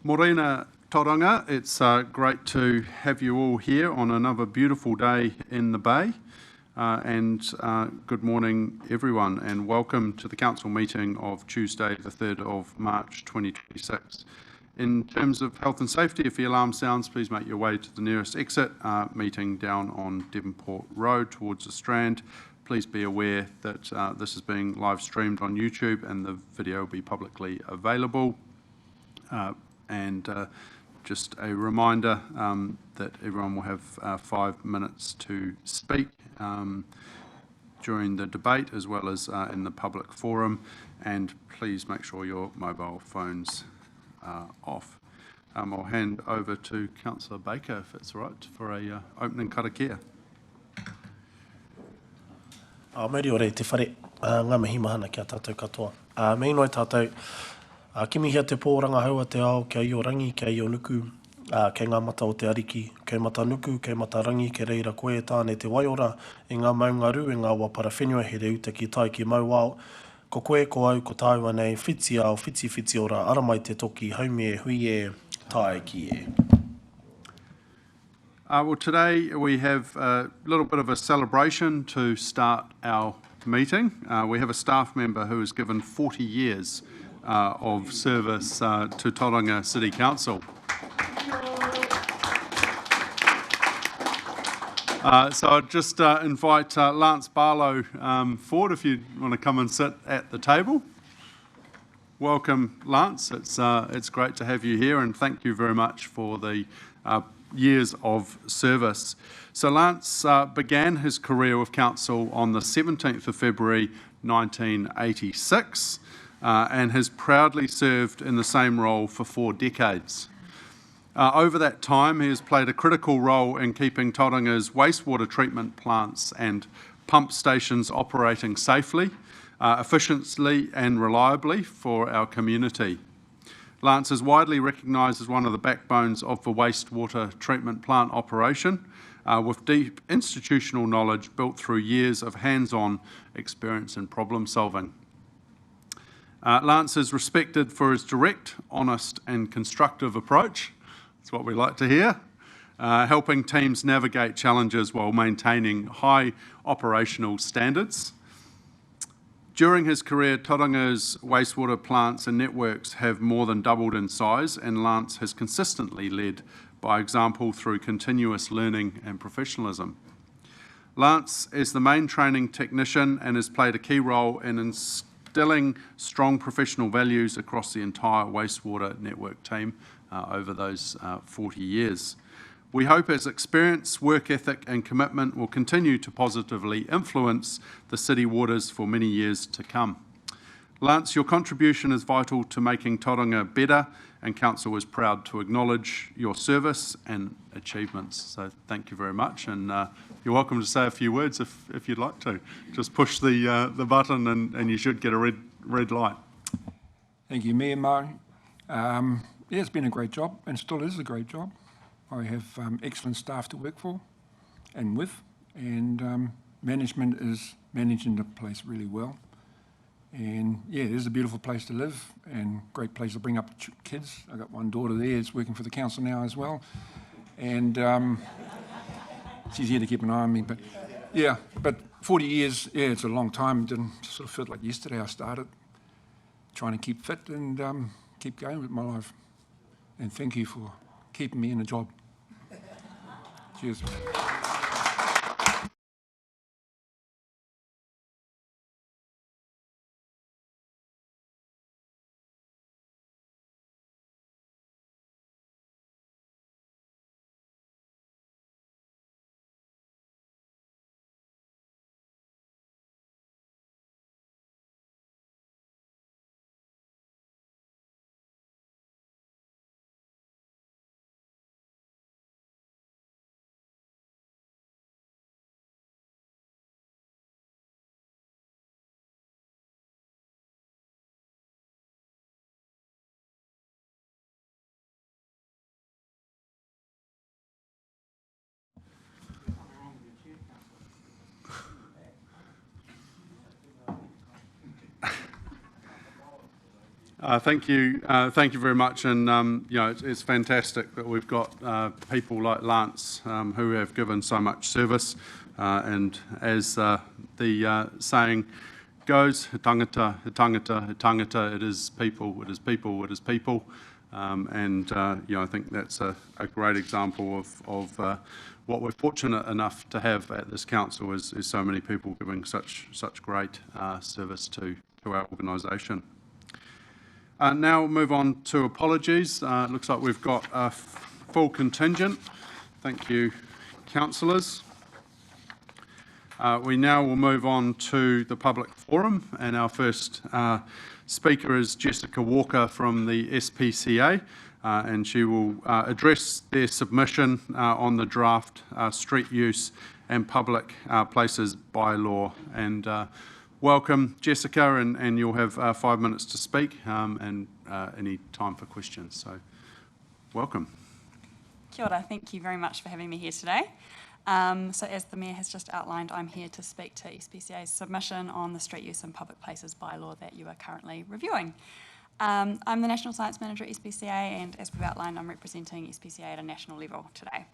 Morena Tauranga, it's great to have you all here on another beautiful day in the Bay. Good morning everyone, and welcome to the Council meeting of Tuesday the 3rd of March 2026. In terms of health and safety, if the alarm sounds, please make your way to the nearest exit, meeting down on Devonport Road towards the Strand. Please be aware that this is being live streamed on YouTube and the video will be publicly available. Just a reminder that everyone will have 5 minutes to speak during the debate as well as in the public forum, and please make sure your mobile phones are off. I'll hand over to Councillor Baker, if it's right, for a opening karakia. Mauri ore te whare, ngā mihi mahana kia tātou katoa. Me inoi tātou, kimi hia te pōranga haua te ao, kia i o rangi, kia i o nuku, kei ngā mata o te ariki, kei mata nuku, kei mata rangi, ke reira koe tāne te waiora, i ngā maungaru, i ngā wapara whenua, he reu te ki tai ki mau ao, ko koe, ko au, ko tāua nei, whiti ao, whiti ora, aramai te toki, haumi e, hui e, tae ki e. Well, today we have a little bit of a celebration to start our meeting. We have a staff member who has given 40 years of service to Tauranga City Council. So I'd just invite Lance Barlow forward if you want to come and sit at the table. Welcome, Lance. It's great to have you here, and thank you very much for the years of service. So Lance began his career with Council on the 17th of February 1986 and has proudly served in the same role for 4 decades. Over that time, he has played a critical role in keeping Tauranga's wastewater treatment plants and pump stations operating safely, efficiently and reliably for our community. Lance is widely recognised as one of the backbones of the wastewater treatment plant operation, with deep institutional knowledge built through years of hands-on experience in problem solving. Lance is respected for his direct, honest and constructive approach. That's what we like to hear, helping teams navigate challenges while maintaining high operational standards. During his career, Tauranga's wastewater plants and networks have more than doubled in size, and Lance has consistently led by example through continuous learning and professionalism. Lance is the main training technician and has played a key role in instilling strong professional values across the entire wastewater network team over those 40 years. We hope his experience, work ethic and commitment will continue to positively influence the city waters for many years to come. Lance, your contribution is vital to making Tauranga better, and Council is proud to acknowledge your service and achievements. So thank you very much, and you're welcome to say a few words if you'd like to. Just push the button and you should get a red light. Thank you, Mayor Mauri. Yeah, it's been a great job and still is a great job. I have excellent staff to work for and with, and management is managing the place really well. And yeah, it is a beautiful place to live and great place to bring up kids. I've got one daughter there who's working for the council now as well. And she's here to keep an eye on me. But yeah, but 40 years, yeah, it's a long time. It didn't sort of feel like yesterday I started trying to keep fit and keep going with my life. And thank you for keeping me in a job. Cheers. Thank you very much, and it's fantastic that we've got people like Lance who have given so much service, and as the saying goes, he tangata, he tangata, he tangata, it is people, it is people, it is people, and I think that's a great example of what we're fortunate enough to have at this council is so many people giving such great service to our organisation. Now we'll move on to apologies. It looks like we've got a full contingent. Thank you, councillors. We now will move on to the public forum, and our first speaker is Jessica Walker from the SPCA, and she will address their submission on the draft street use and public places bylaw. And welcome, Jessica, and you'll have 5 minutes to speak and any time for questions. So, welcome. Kia ora, thank you very much for having me here today. So as the Mayor has just outlined, I'm here to speak to SPCA's submission on the Street Use and Public Places bylaw that you are currently reviewing. I'm the National Science Manager at SPCA, and as we've outlined, I'm representing SPCA at a national level today.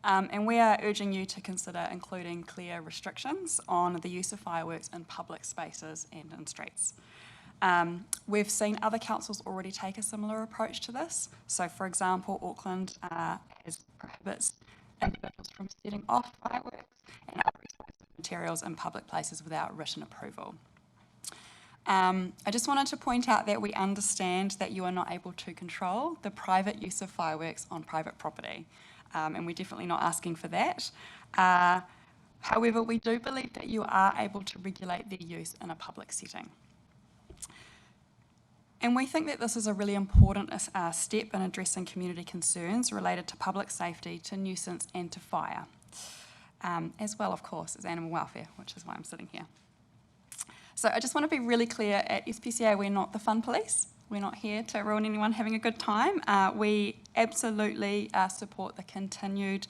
And we are urging you to consider including clear restrictions on the use of fireworks in public spaces and in streets. We've seen other councils already take a similar approach to this. So, for example, Auckland prohibits individuals from setting off fireworks and other explosive materials in public places without written approval. I just wanted to point out that we understand that you are not able to control the private use of fireworks on private property. And we're definitely not asking for that. However, we do believe that you are able to regulate their use in a public setting. And we think that this is a really important step in addressing community concerns related to public safety, to nuisance and to fire, as well, of course, as animal welfare, which is why I'm sitting here. So I just want to be really clear, at SPCA we're not the fun police. We're not here to ruin anyone having a good time. We absolutely support the continued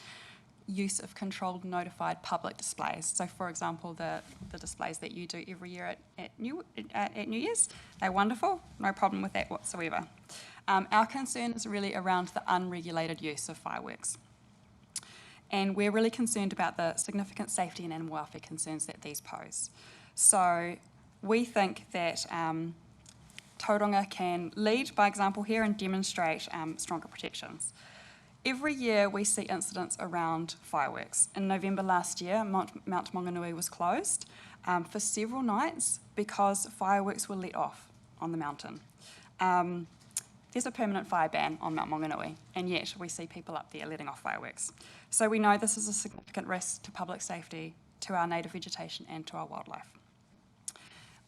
use of controlled notified public displays. So, for example, the displays that you do every year at New Year's, they're wonderful, no problem with that whatsoever. Our concern is really around the unregulated use of fireworks. And we're really concerned about the significant safety and animal welfare concerns that these pose. So we think that Tauranga can lead by example here and demonstrate stronger protections. Every year we see incidents around fireworks. In November last year, Mount Maunganui was closed for several nights because fireworks were let off on the mountain. There's a permanent fire ban on Mount Maunganui, and yet we see people up there letting off fireworks. So we know this is a significant risk to public safety, to our native vegetation and to our wildlife.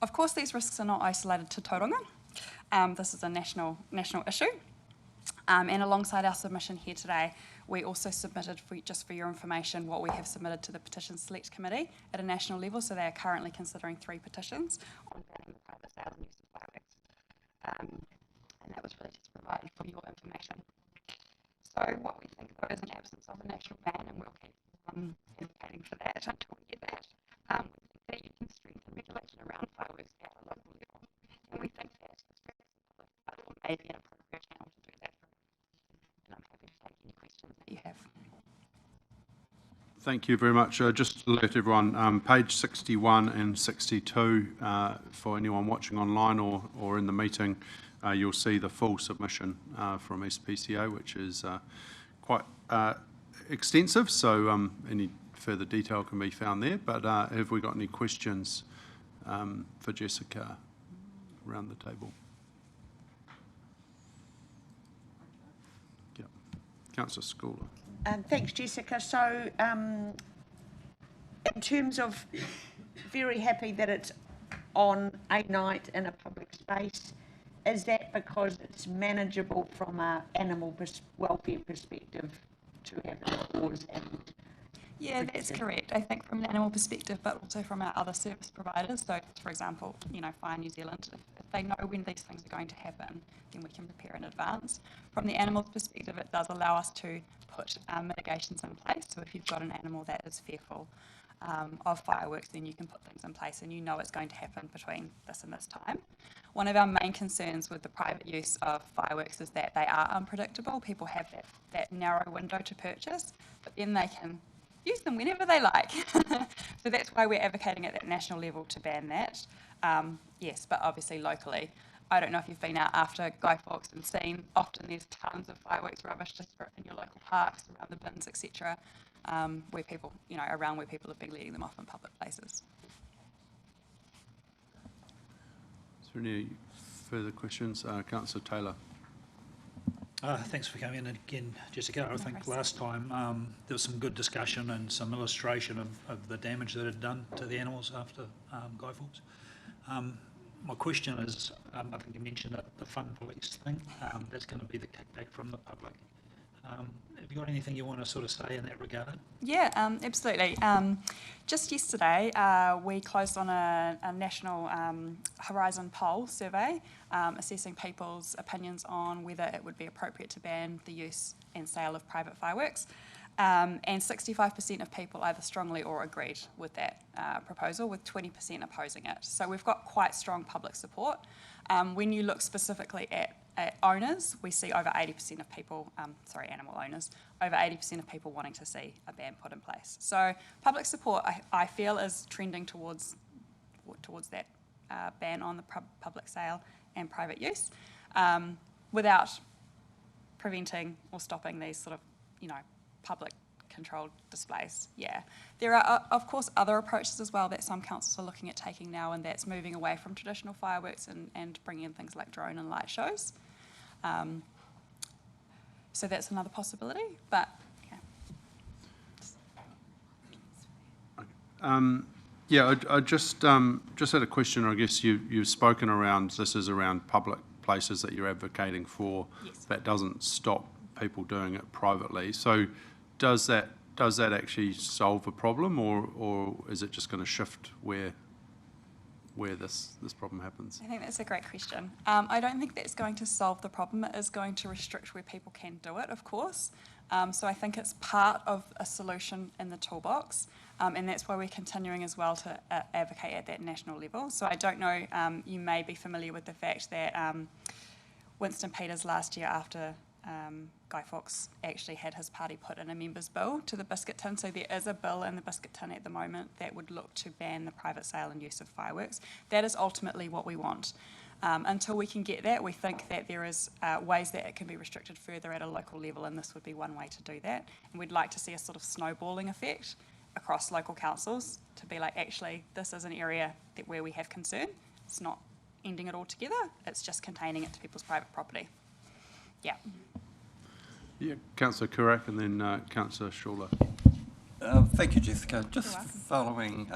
Of course, these risks are not isolated to Tauranga. This is a national issue. And alongside our submission here today, we also submitted, just for your information, what we have submitted to the Petitions Select Committee at a national level. So they are currently considering 3 petitions on banning the private sales and use of fireworks. And that was really just provided for your information. So what we think, though, is an absence of a national ban, and we'll keep advocating for that until we get that. We think that you can strengthen regulation around fireworks at a local level. And we think that may be an appropriate channel to do that. And I'm happy to take any questions that you have. Thank you very much. Just to alert everyone, page 61 and 62, for anyone watching online or in the meeting, you'll see the full submission from SPCA, which is quite extensive, so any further detail can be found there. But have we got any questions for Jessica around the table? Yeah. Councillor Schooler. Thanks, Jessica. So in terms of very happy that it's on a night in a public space, is that because it's manageable from an animal welfare perspective to have laws and... Yeah, that's correct. I think from an animal perspective, but also from our other service providers. So, for example, Fire New Zealand, if they know when these things are going to happen, then we can prepare in advance. From the animal's perspective, it does allow us to put mitigations in place. So if you've got an animal that is fearful of fireworks, then you can put things in place and you know it's going to happen between this and this time. One of our main concerns with the private use of fireworks is that they are unpredictable. People have that narrow window to purchase, but then they can use them whenever they like. So that's why we're advocating at that national level to ban that. Yes, but obviously locally, I don't know if you've been out after Guy Fawkes and seen, often there's tons of fireworks rubbish just in your local parks, around the bins, etc., where people, around where people have been letting them off in public places. Is there any further questions? Councillor Taylor. Thanks for coming in again, Jessica. I think worries. last time there was some good discussion and some illustration of the damage that it had done to the animals after Guy Fawkes. My question is, I think you mentioned the fun police thing. That's going to be the kickback from the public. Have you got anything you want to sort of say in that regard? Yeah, absolutely. Just yesterday, we closed on a national Horizon poll survey assessing people's opinions on whether it would be appropriate to ban the use and sale of private fireworks. And 65% of people either strongly or agreed with that proposal, with 20% opposing it. So we've got quite strong public support. When you look specifically at owners, we see over 80% of people, animal owners, over 80% of people wanting to see a ban put in place. So public support, I feel, is trending towards that ban on the public sale and private use, without preventing or stopping these sort of, public controlled displays. Yeah. There are, of course, other approaches as well that some councils are looking at taking now, and that's moving away from traditional fireworks and bringing in things like drone and light shows. So that's another possibility, but yeah. I just had a question. I guess you've spoken around, this is around public places that you're advocating for. Yes. That doesn't stop people doing it privately. So does that actually solve a problem, or is it just going to shift where this problem happens? I think that's a great question. I don't think that's going to solve the problem. It is going to restrict where people can do it, of course. So I think it's part of a solution in the toolbox, and that's why we're continuing as well to advocate at that national level. So I don't know, you may be familiar with the fact that Winston Peters last year, after Guy Fawkes actually had his party put in a members' bill to the biscuit tin. So there is a bill in the biscuit tin at the moment that would look to ban the private sale and use of fireworks. That is ultimately what we want. Until we can get that, we think that there is ways that it can be restricted further at a local level, and this would be one way to do that. And we'd like to see a sort of snowballing effect across local councils to be like, actually, this is an area where we have concern. It's not ending it altogether, it's just containing it to people's private property. Yeah. Yeah, Councillor Kurak and then Councillor Schuler. Thank you, Jessica. Just welcome. following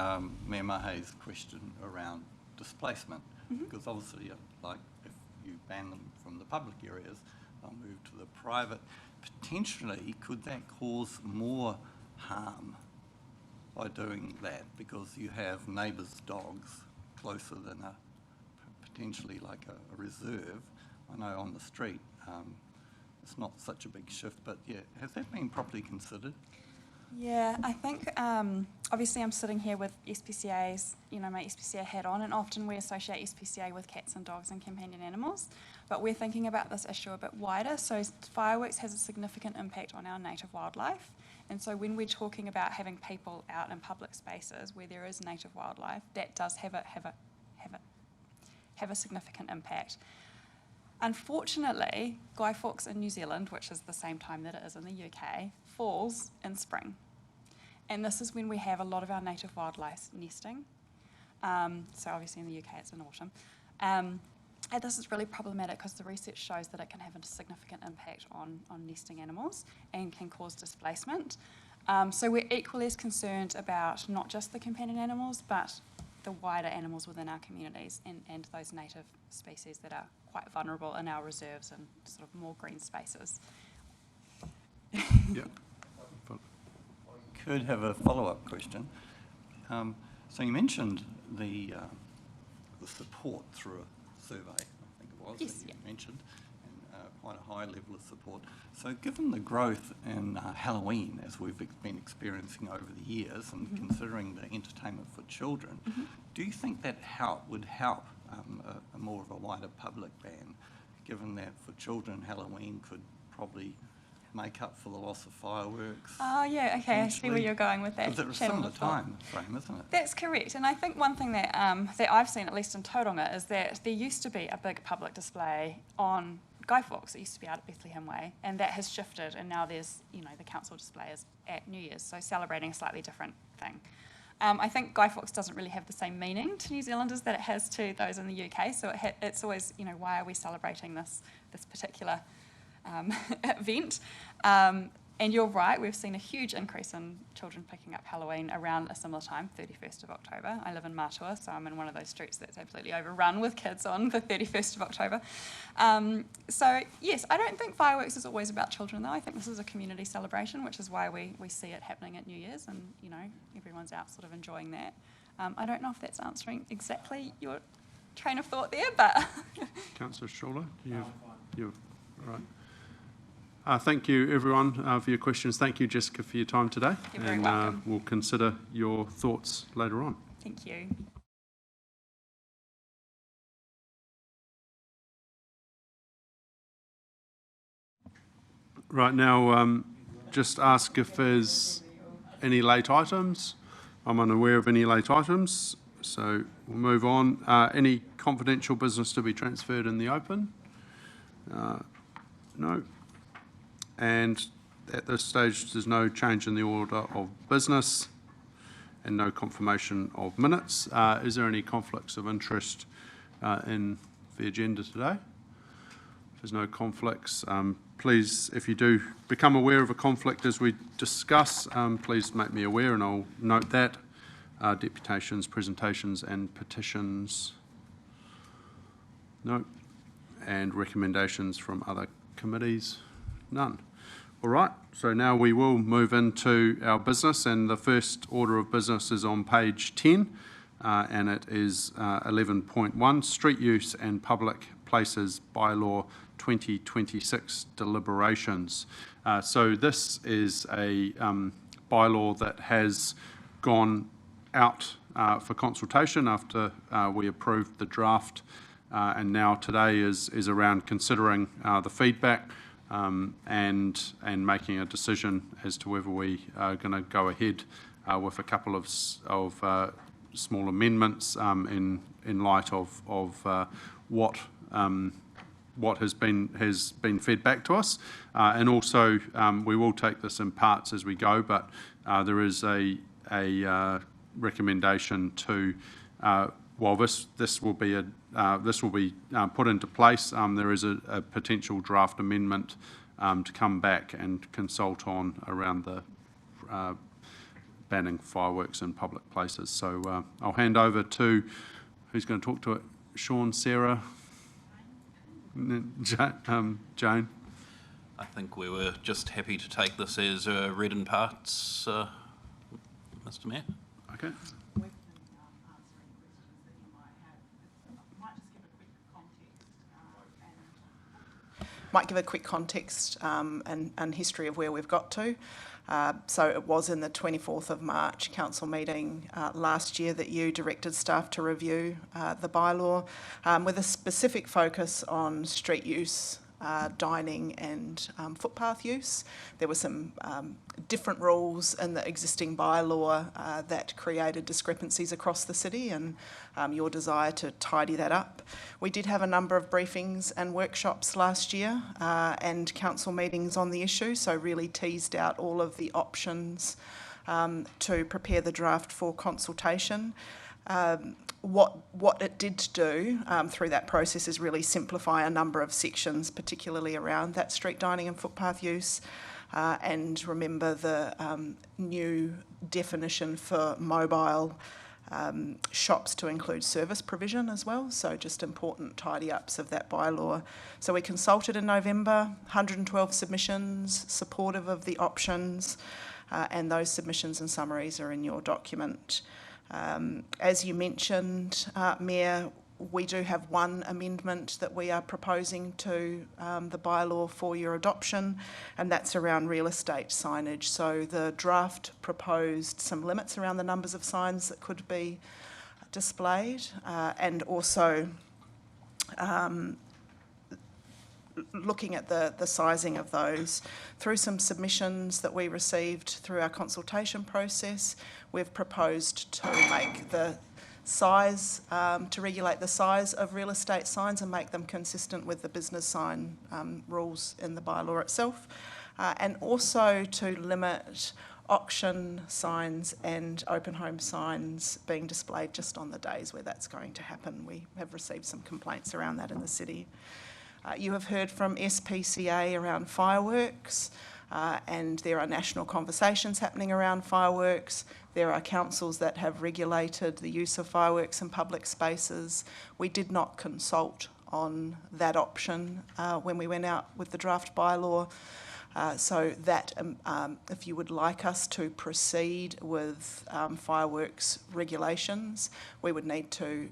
Mayor Mahe's question around displacement, because obviously, like, if you ban them from the public areas, they'll move to the private. Potentially, could that cause more harm by doing that? Because you have neighbours' dogs closer than potentially like a reserve. I know on the street, it's not such a big shift, but yeah, has that been properly considered? Yeah, I think obviously I'm sitting here with SPCA's, my SPCA hat on, and often we associate SPCA with cats and dogs and companion animals, but we're thinking about this issue a bit wider. So fireworks has a significant impact on our native wildlife, and so when we're talking about having people out in public spaces where there is native wildlife, that does have a significant impact. Unfortunately, Guy Fawkes in New Zealand, which is the same time that it is in the UK, falls in spring. And this is when we have a lot of our native wildlife nesting. So obviously in the UK it's in autumn. And this is really problematic because the research shows that it can have a significant impact on nesting animals and can cause displacement. So we're equally as concerned about not just the companion animals, but the wider animals within our communities and those native species that are quite vulnerable in our reserves and sort of more green spaces. Yeah. Could have a follow-up question. So you mentioned the support through a survey, I think it was, Yes, that you yeah. mentioned, and quite a high level of support. So given the growth in Halloween, as we've been experiencing over the years, and considering the entertainment for children, do you think that would help a more of a wider public ban, given that for children Halloween could probably make up for the loss of fireworks? Oh, yeah, okay, I see where you're going with that. Because it's a channel similar of thought. time frame, isn't it? That's correct, and I think one thing that that I've seen, at least in Tauranga, is that there used to be a big public display on Guy Fawkes. It used to be out at Bethlehem Way, and that has shifted, and now there's, the council display is at New Year's, so celebrating a slightly different thing. I think Guy Fawkes doesn't really have the same meaning to New Zealanders that it has to those in the UK, so it's always, why are we celebrating this particular event? And you're right, we've seen a huge increase in children picking up Halloween around a similar time, 31st of October. I live in Matua, so I'm in one of those streets that's absolutely overrun with kids on the 31st of October. So yes, I don't think fireworks is always about children though. I think this is a community celebration, which is why we see it happening at New Year's, and everyone's out sort of enjoying that. I don't know if that's answering exactly your train of thought there, but... Councillor Schuler, you're right. Thank you, everyone, for your questions. Thank you, Jessica, for your time today. You're very welcome. We'll consider your thoughts later on. Thank you. Right now, just ask if there's any late items. I'm unaware of any late items, so we'll move on. Any confidential business to be transferred in the open? No. And at this stage, there's no change in the order of business and no confirmation of minutes. Is there any conflicts of interest in the agenda today? If there's no conflicts, please, if you do become aware of a conflict as we discuss, please make me aware and I'll note that. Deputations, presentations and petitions? No. And recommendations from other committees? None. All right, so now we will move into our business, and the first order of business is on page 10, and it is 11.1, Street Use and Public Places Bylaw 2026 deliberations. So this is a bylaw that has gone out for consultation after we approved the draft, and now today is around considering the feedback and making a decision as to whether we are going to go ahead with a couple of small amendments in light of what has been fed back to us, and also we will take this in parts as we go, but there is a recommendation to while this will be put into place, there is a potential draft amendment to come back and consult on around the banning fireworks in public places. So I'll hand over to who's going to talk to it. Sean, Sarah, Jane. I think we were just happy to take this as read in parts, Mr. Mayor. Okay. Might give a quick context and history of where we've got to. So it was in the 24th of March council meeting last year that you directed staff to review the bylaw with a specific focus on street use, dining and footpath use. There were some different rules in the existing bylaw that created discrepancies across the city, and your desire to tidy that up. We did have a number of briefings and workshops last year and council meetings on the issue, so really teased out all of the options to prepare the draft for consultation. What it did do through that process is really simplify a number of sections, particularly around that street dining and footpath use, and remember the new definition for mobile shops to include service provision as well, so just important tidy-ups of that bylaw. So we consulted in November, 112 submissions, supportive of the options, and those submissions and summaries are in your document. As you mentioned, Mayor, We do have one amendment that we are proposing to the bylaw for your adoption, and that's around real estate signage. So the draft proposed some limits around the numbers of signs that could be displayed, and also looking at the sizing of those. Through some submissions that we received through our consultation process, we've proposed to make the size, to regulate the size of real estate signs and make them consistent with the business sign rules in the bylaw itself, and also to limit auction signs and open home signs being displayed just on the days where that's going to happen. We have received some complaints around that in the city. You have heard from SPCA around fireworks, and there are national conversations happening around fireworks. There are councils that have regulated the use of fireworks in public spaces. We did not consult on that option when we went out with the draft bylaw. So that, if you would like us to proceed with fireworks regulations, we would need to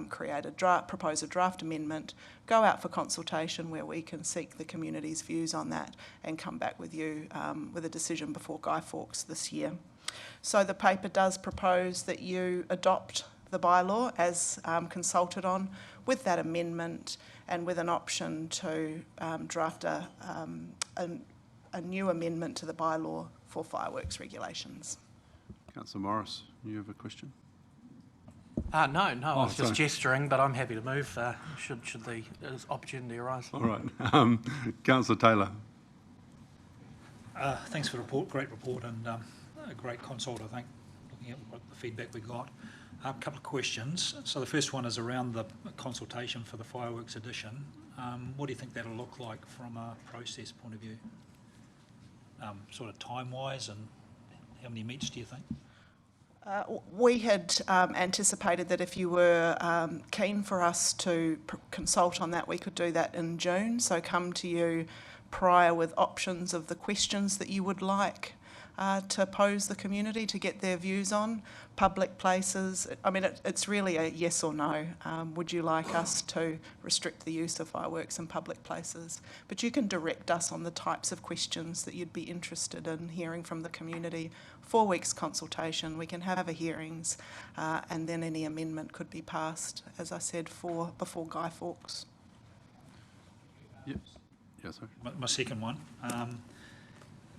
propose a draft amendment, go out for consultation where we can seek the community's views on that and come back with you with a decision before Guy Fawkes this year. So the paper does propose that you adopt the bylaw as consulted on with that amendment and with an option to draft a new amendment to the bylaw for fireworks regulations. Councillor Morris, you have a question? No, I was just sorry. gesturing, but I'm happy to move should the opportunity arise. All right. Councillor Taylor. Thanks for the report, great report, and a great consult, I think, looking at what the feedback we got. A couple of questions. So the first one is around the consultation for the fireworks edition. What do you think that'll look like from a process point of view? Sort of time-wise, and how many meets do you think? We had anticipated that if you were keen for us to consult on that, we could do that in June. So come to you prior with options of the questions that you would like to pose the community to get their views on. Public places, I mean, it's really a yes or no. Would you like us to restrict the use of fireworks in public places? But you can direct us on the types of questions that you'd be interested in hearing from the community. 4 weeks consultation, we can have a hearings, and then any amendment could be passed, as I said, before Guy Fawkes. Yep. Yeah, sorry. My second one,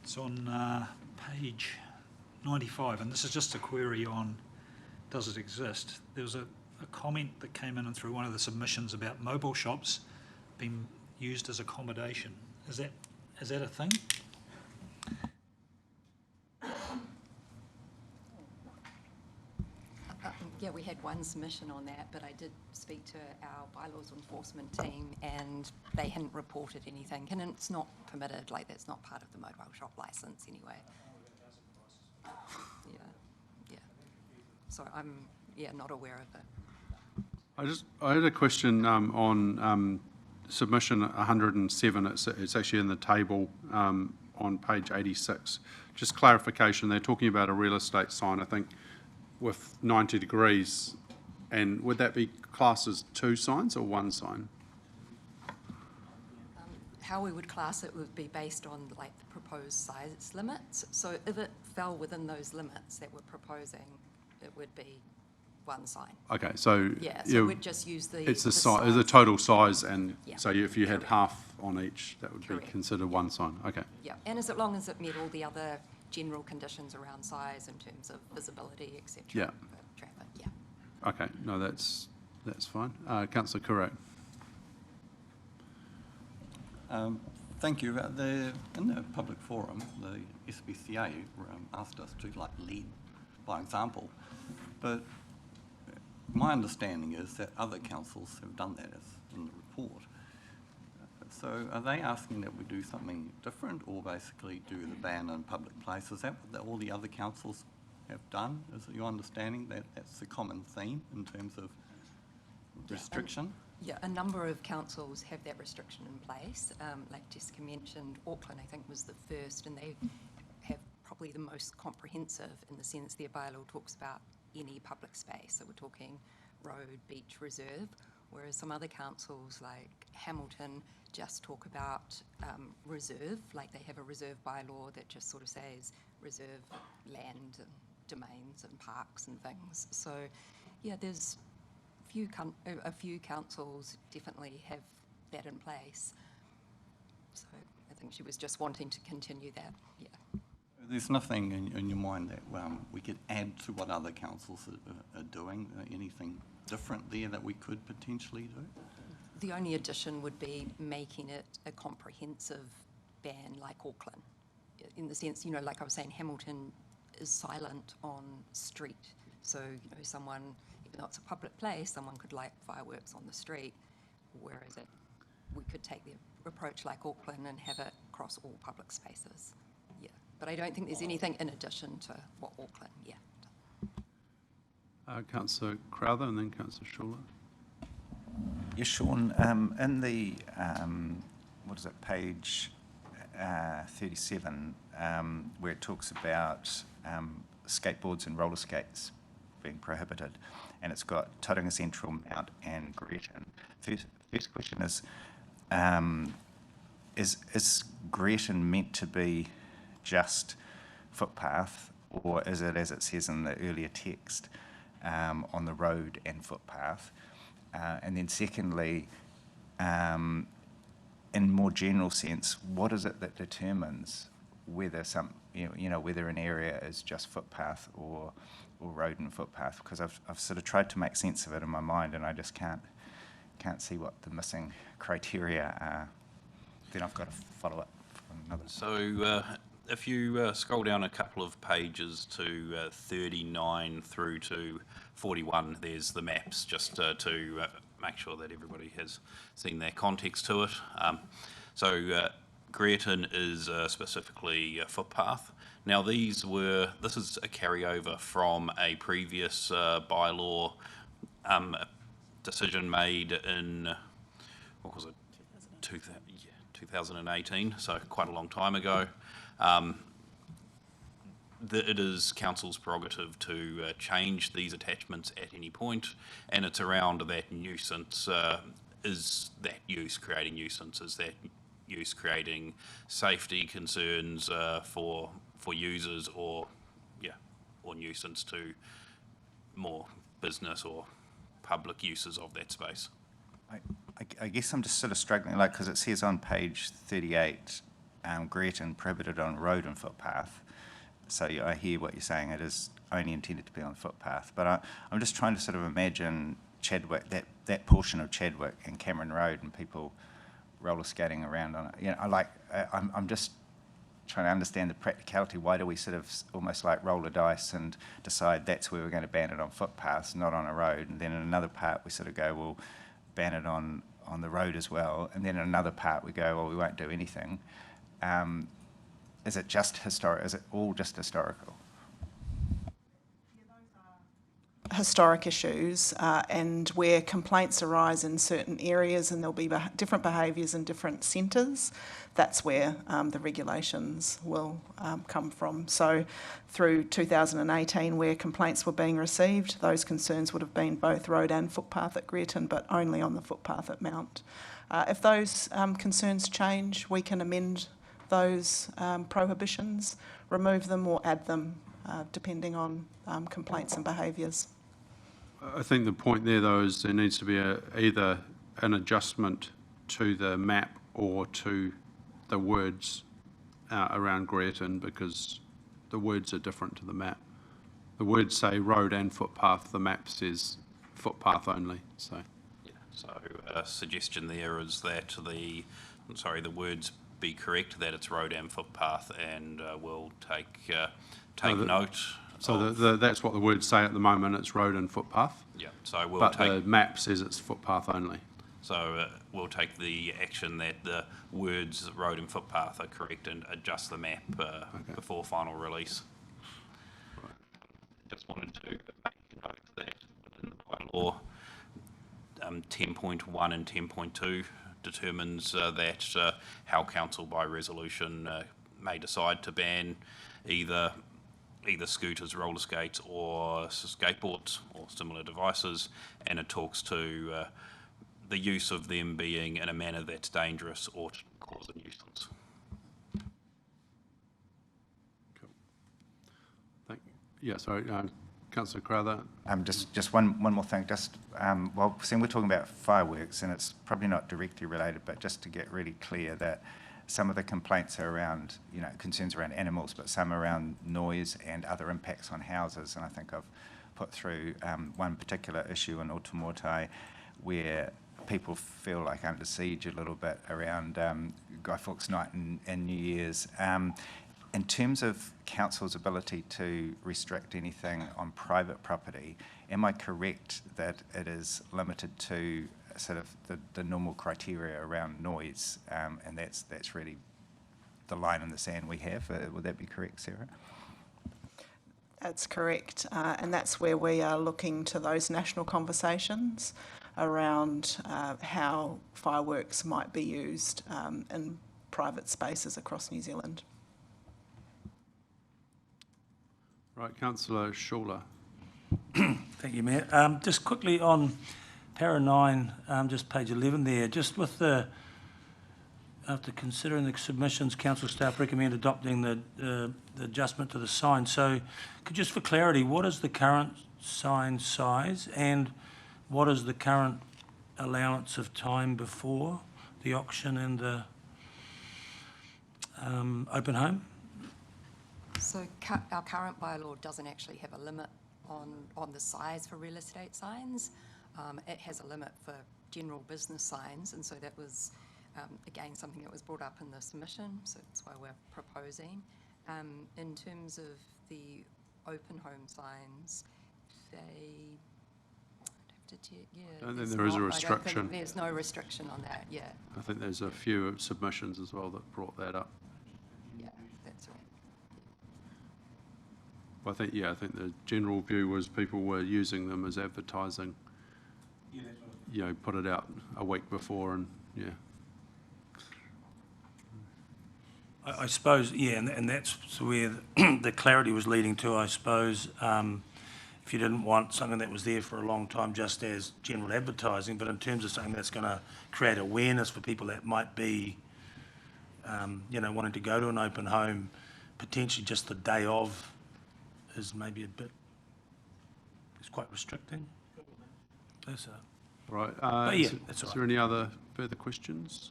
it's on page 95, and this is just a query on does it exist. There was a comment that came in and through one of the submissions about mobile shops being used as accommodation. Is that a thing? Yeah, we had one submission on that, but I did speak to our bylaws enforcement team and they hadn't reported anything. And it's not permitted, like that's not part of the mobile shop licence anyway. Yeah. So I'm, not aware of it. I had a question on submission 107. It's actually in the table on page 86. Just clarification, they're talking about a real estate sign, I think, with 90 degrees, and would that be classed as 2 signs or 1 sign? How we would class it would be based on like the proposed size limits. So if it fell within those limits that we're proposing, it would be 1 sign. Okay, so So we'd just use the size, the total size, and Yeah. so if you had half on each, that would be Correct. considered 1 sign. Okay. Yeah, and as long as it met all the other general conditions around size in terms of visibility, etc. Yeah. For traffic, yeah. Okay, no, that's fine. Councillor Couret. Thank you. In the public forum, the SPCA asked us to lead by example, but my understanding is that other councils have done that as in the report. So are they asking that we do something different, or basically do the ban in public places? Is that what all the other councils have done? Is it your understanding that that's the common theme in terms of restriction? Yeah, a number of councils have that restriction in place. Like Jessica mentioned, Auckland, I think, was the first, and they have probably the most comprehensive in the sense their bylaw talks about any public space. So we're talking road, beach, reserve. whereas some other councils like Hamilton just talk about reserve, like they have a reserve bylaw that just sort of says reserve land and domains and parks and things. So yeah, there's a few councils definitely have that in place. So I think she was just wanting to continue that, yeah. There's nothing in your mind that we could add to what other councils are doing? Anything different there that we could potentially do? The only addition would be making it a comprehensive ban like Auckland. In the sense, like I was saying, Hamilton is silent on street. So, someone, even though it's a public place, someone could light fireworks on the street, whereas we could take the approach like Auckland and have it across all public spaces. Yeah, but I don't think there's anything in addition to what Auckland, yeah. Councillor Crowther and then Councillor Schuller. Yes, Sean, in the, page 37, where it talks about skateboards and roller skates being prohibited, and it's got Tauranga Central, Mount and Greaton. First question is Greaton meant to be just footpath, or is it, as it says in the earlier text, on the road and footpath? And then secondly, in more general sense, what is it that determines whether whether an area is just footpath or road and footpath? Because I've sort of tried to make sense of it in my mind, and I just can't see what the missing criteria are. Then I've got to follow up from another. So if you scroll down a couple of pages to 39 through to 41, there's the maps, just to make sure that everybody has seen their context to it. So Greaton is specifically a footpath. Now this is a carryover from a previous bylaw decision made in, what was it, 2018, so quite a long time ago. It is council's prerogative to change these attachments at any point, and it's around that nuisance. Is that use creating nuisance? Is that use creating safety concerns for users, or nuisance to more business or public uses of that space? I guess I'm just sort of struggling, because it says on page 38, Greaton prohibited on road and footpath. So I hear what you're saying, it is only intended to be on footpath. But I'm just trying to sort of imagine Chadwick, that portion of Chadwick and Cameron Road, and people roller skating around on it. I'm just trying to understand the practicality. Why do we sort of almost like roll the dice and decide that's where we're going to ban it on footpaths, not on a road? And then in another part we sort of go, well, ban it on the road as well. And then in another part we go, well, we won't do anything. Is it just historic? Is it all just historical? Historic issues, and where complaints arise in certain areas and there'll be different behaviours in different centres, that's where the regulations will come from. So through 2018, where complaints were being received, those concerns would have been both road and footpath at Greaton, but only on the footpath at Mount. If those concerns change, we can amend those prohibitions, remove them or add them, depending on complaints and behaviours. I think the point there, though, is there needs to be either an adjustment to the map or to the words around Greaton, because the words are different to the map. The words say road and footpath, the map says footpath only. So, so a suggestion there is that the words be correct, that it's road and footpath, and we'll take note. So that's what the words say at the moment, it's road and footpath. Yeah, so we'll but the map says it's footpath only. So we'll take the action that the words road and footpath are correct and adjust the map before final release. Right. Just wanted to make note that within the bylaw, 10.1 and 10.2 determines that how council by resolution may decide to ban either scooters, roller skates or skateboards or similar devices, and it talks to the use of them being in a manner that's dangerous or to cause a nuisance. Thank you. Yeah, sorry, Councillor Crowther. Just one more thing. Well, seeing we're talking about fireworks, and it's probably not directly related, but just to get really clear that some of the complaints are around, concerns around animals, but some around noise and other impacts on houses. And I think I've put through one particular issue in Otamotai where people feel like under siege a little bit around Guy Fawkes Night and New Year's. In terms of council's ability to restrict anything on private property, am I correct that it is limited to sort of the normal criteria around noise, and that's really the line in the sand we have? Would that be correct, Sarah? That's correct, and that's where we are looking to those national conversations around how fireworks might be used in private spaces across New Zealand. Right, Councillor Schuler. Thank you, Mayor. Just quickly on para 9, just page 11 there, just with after considering the submissions, council staff recommend adopting the adjustment to the sign. So just for clarity, what is the current sign size and what is the current allowance of time before the auction and the open home? So our current bylaw doesn't actually have a limit on the size for real estate signs. It has a limit for general business signs, and so that was, again, something that was brought up in the submission, so that's why we're proposing. In terms of the open home signs, I'd have to check, yeah. I don't think there is a restriction. There's no restriction on that, yeah. I think there's a few submissions as well that brought that up. Yeah, that's right. I think the general view was people were using them as advertising. Yeah, put it out a week before and, yeah. I suppose, yeah, and that's where the clarity was leading to, I suppose. If you didn't want something that was there for a long time just as general advertising, but in terms of something that's going to create awareness for people that might be, wanting to go to an open home, potentially just the day of is maybe it's quite restricting. That's Right. But yeah, that's all is there any other further questions?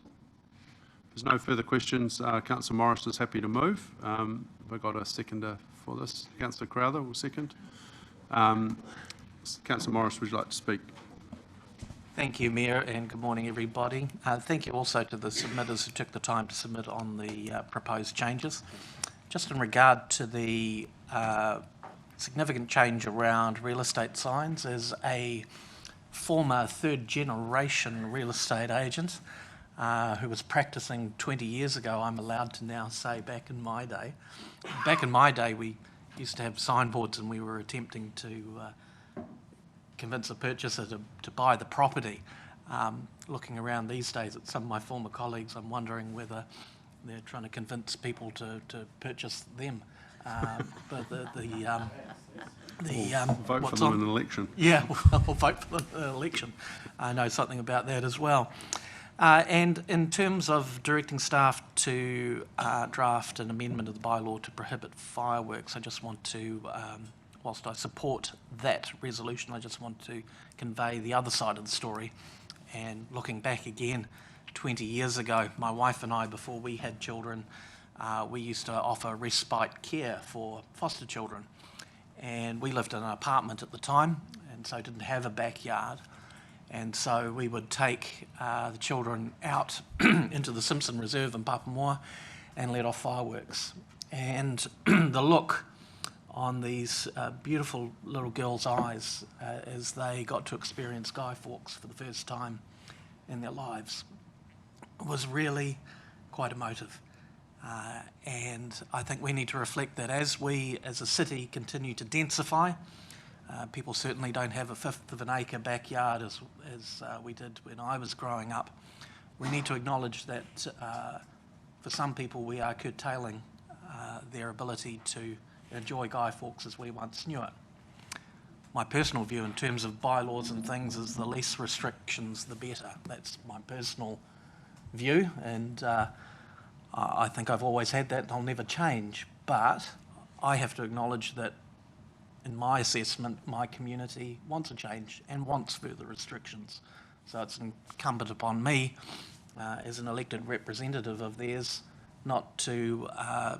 If there's no further questions, Councillor Morris is happy to move. Have I got a seconder for this? Councillor Crowther will second. Councillor Morris, would you like to speak? Thank you, Mayor, and good morning, everybody. Thank you also to the submitters who took the time to submit on the proposed changes. Just in regard to the significant change around real estate signs, as a former third-generation real estate agent who was practicing 20 years ago, I'm allowed to now say back in my day. Back in my day, we used to have signboards and we were attempting to convince a purchaser to buy the property. Looking around these days at some of my former colleagues, I'm wondering whether they're trying to convince people to purchase them. But vote for them in an election. Yeah, we'll vote for them in an election. I know something about that as well. And in terms of directing staff to draft an amendment of the bylaw to prohibit fireworks, I just want to, whilst I support that resolution, I just want to convey the other side of the story. And looking back again, 20 years ago, my wife and I, before we had children, we used to offer respite care for foster children. And we lived in an apartment at the time, and so didn't have a backyard. And so we would take the children out into the Simpson Reserve in Papamoa and let off fireworks. And the look on these beautiful little girls' eyes as they got to experience Guy Fawkes for the first time in their lives was really quite emotive. And I think we need to reflect that as we, as a city, continue to densify. People certainly don't have a fifth of an acre backyard as we did when I was growing up. We need to acknowledge that for some people we are curtailing their ability to enjoy Guy Fawkes as we once knew it. my personal view in terms of bylaws and things is the less restrictions, the better. That's my personal view, and I think I've always had that and I'll never change. But I have to acknowledge that in my assessment, my community wants a change and wants further restrictions. So it's incumbent upon me as an elected representative of theirs not to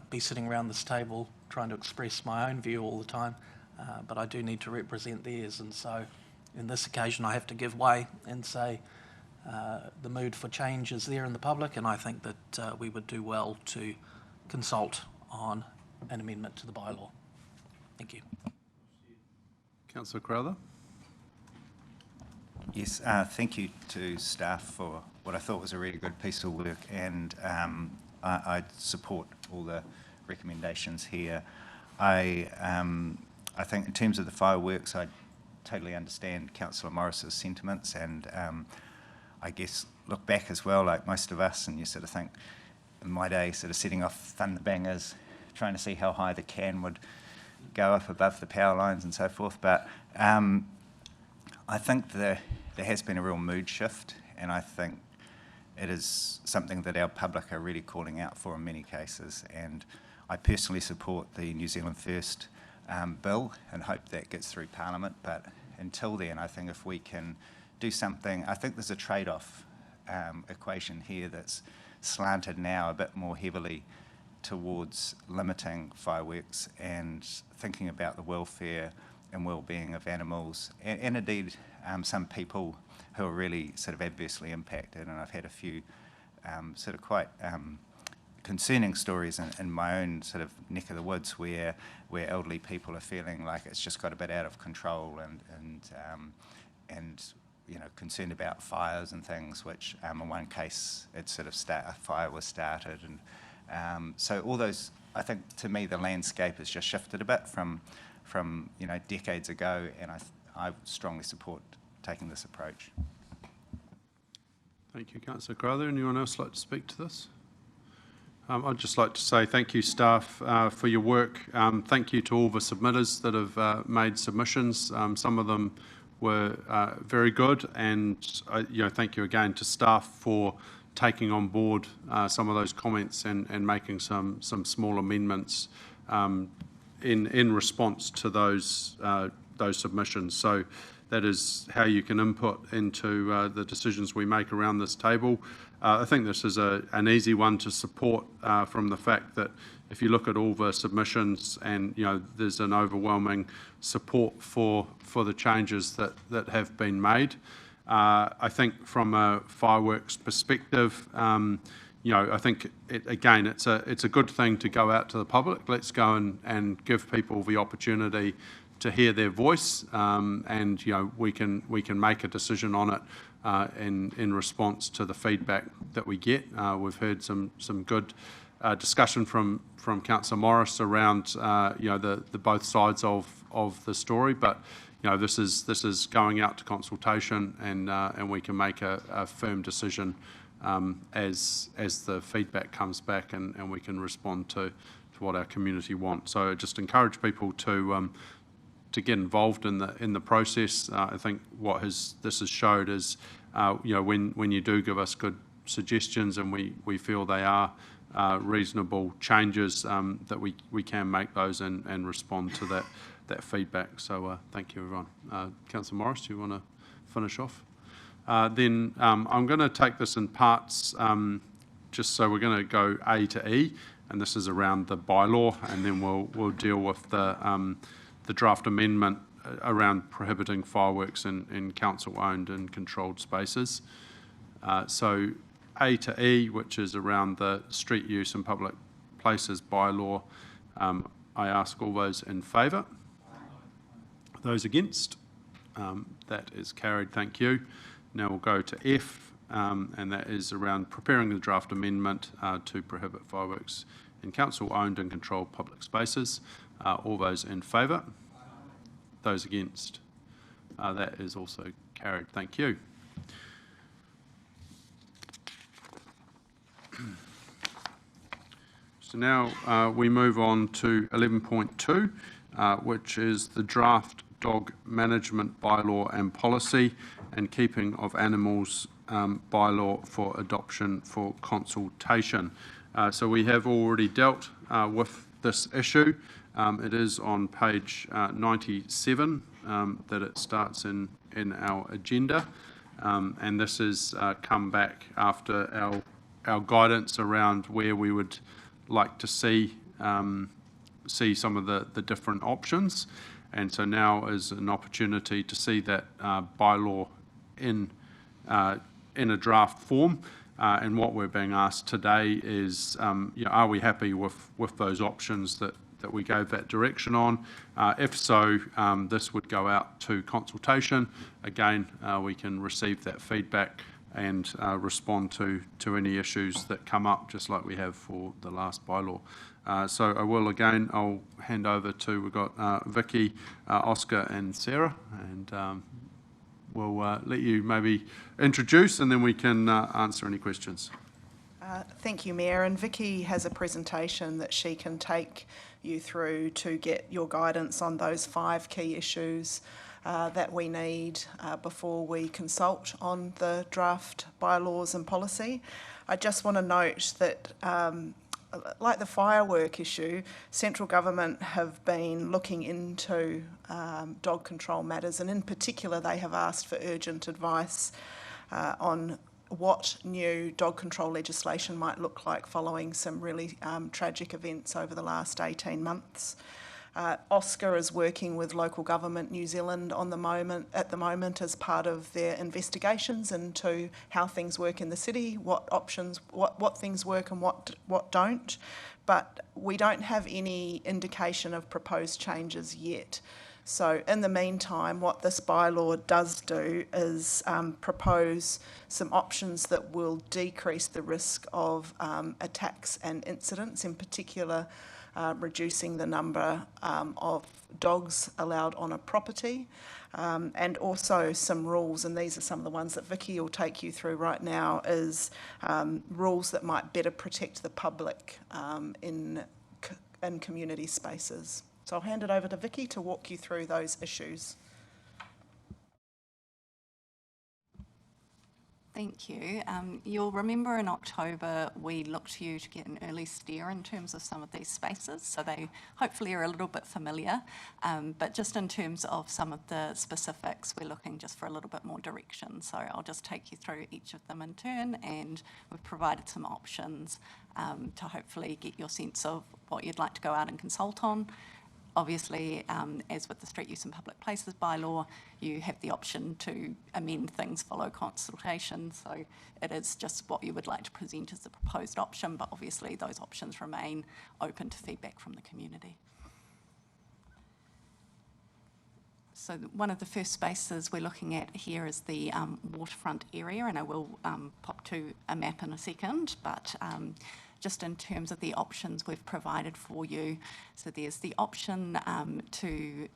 be sitting around this table trying to express my own view all the time, but I do need to represent theirs. And so in this occasion, I have to give way and say the mood for change is there in the public, and I think that we would do well to consult on an amendment to the bylaw. Thank you. Councillor Crowther. Yes, thank you to staff for what I thought was a really good piece of work, and I support all the recommendations here. I think in terms of the fireworks, I totally understand Councillor Morris's sentiments, and I guess look back as well, like most of us, and you sort of think, in my day, sort of setting off thunder bangers, trying to see how high the can would go up above the power lines and so forth. But I think there has been a real mood shift, and I think it is something that our public are really calling out for in many cases. And I personally support the New Zealand First bill and hope that gets through Parliament. But until then, I think if we can do something, I think there's a trade-off equation here that's slanted now a bit more heavily towards limiting fireworks and thinking about the welfare and well-being of animals, and indeed some people who are really sort of adversely impacted. And I've had a few sort of quite concerning stories in my own sort of neck of the woods where elderly people are feeling like it's just got a bit out of control, and you know, concerned about fires and things, which in one case it sort of a fire was started, and so all those, I think to me the landscape has just shifted a bit from you know, decades ago, and I strongly support taking this approach. Thank you, Councillor Crowther. Anyone else like to speak to this? I'd just like to say thank you, staff, for your work. Thank you to all the submitters that have made submissions. Some of them were very good, and you know, thank you again to staff for taking on board some of those comments and making some small amendments in response to those submissions. So that is how you can input into the decisions we make around this table. I think this is an easy one to support from the fact that if you look at all the submissions, and you know, there's an overwhelming support for the changes that have been made. I think from a fireworks perspective, you know, I think again it's a good thing to go out to the public. Let's go and give people the opportunity to hear their voice, and you know, we can make a decision on it in response to the feedback that we get. We've heard some good discussion from Councillor Morris around you know, the both sides of the story, but you know, this is going out to consultation, and we can make a firm decision as the feedback comes back, and we can respond to what our community wants. So I just encourage people to get involved in the process. I think what this has showed is you know, when you do give us good suggestions and we feel they are reasonable changes, that we can make those and respond to that feedback. So thank you, everyone. Councillor Morris, do you want to finish off? Then I'm going to take this in parts, just so we're going to go A to E, and this is around the bylaw, and then we'll deal with the draft amendment around prohibiting fireworks in council-owned and controlled spaces. So A to E, which is around the street use and public places bylaw, I ask all those in favour. Those against? That is carried, thank you. Now we'll go to F, and that is around preparing the draft amendment to prohibit fireworks in council-owned and controlled public spaces. All those in favour? Those against? That is also carried, thank you. So now we move on to 11.2, which is the draft dog management bylaw and policy and keeping of animals bylaw for adoption for consultation. So we have already dealt with this issue. It is on page 97 that it starts in our agenda. And this has come back after our guidance around where we would like to see some of the different options. And so now is an opportunity to see that bylaw in a draft form. And what we're being asked today is, are we happy with those options that we gave that direction on? If so, this would go out to consultation. Again, we can receive that feedback and respond to any issues that come up, just like we have for the last bylaw. So I'll hand over to, we've got Vicky, Oscar and Sarah, and we'll let you maybe introduce and then we can answer any questions. Thank you, Mayor. And Vicky has a presentation that she can take you through to get your guidance on those 5 key issues that we need before we consult on the draft bylaws and policy. I just want to note that like the firework issue, central government have been looking into dog control matters, and in particular they have asked for urgent advice on what new dog control legislation might look like following some really tragic events over the last 18 months. Oscar is working with local government New Zealand at the moment as part of their investigations into how things work in the city, what options, what things work and what don't. But we don't have any indication of proposed changes yet. So in the meantime, what this bylaw does do is propose some options that will decrease the risk of attacks and incidents, in particular reducing the number of dogs allowed on a property, and also some rules, and these are some of the ones that Vicky will take you through right now, is rules that might better protect the public in community spaces. So I'll hand it over to Vicky to walk you through those issues. Thank you. You'll remember in October we looked to you to get an early steer in terms of some of these spaces, so they hopefully are a little bit familiar, but just in terms of some of the specifics, we're looking just for a little bit more direction. So I'll just take you through each of them in turn, and we've provided some options to hopefully get your sense of what you'd like to go out and consult on. Obviously, as with the Street Use and Public Places bylaw, you have the option to amend things, follow consultation. So it is just what you would like to present as the proposed option, but obviously those options remain open to feedback from the community. So one of the first spaces we're looking at here is the waterfront area, and I will pop to a map in a second, but just in terms of the options we've provided for you. So there's the option to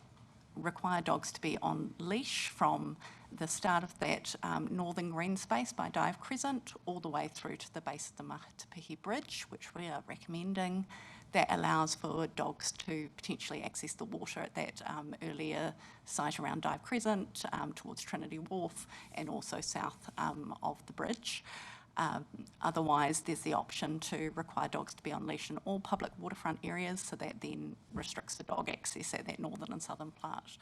require dogs to be on leash from the start of that northern green space by Dive Crescent all the way through to the base of the Mahatapihi Bridge, which we are recommending. That allows for dogs to potentially access the water at that earlier site around Dive Crescent, towards Trinity Wharf, and also south of the bridge. Otherwise, there's the option to require dogs to be on leash in all public waterfront areas, so that then restricts the dog access at that northern and southern part.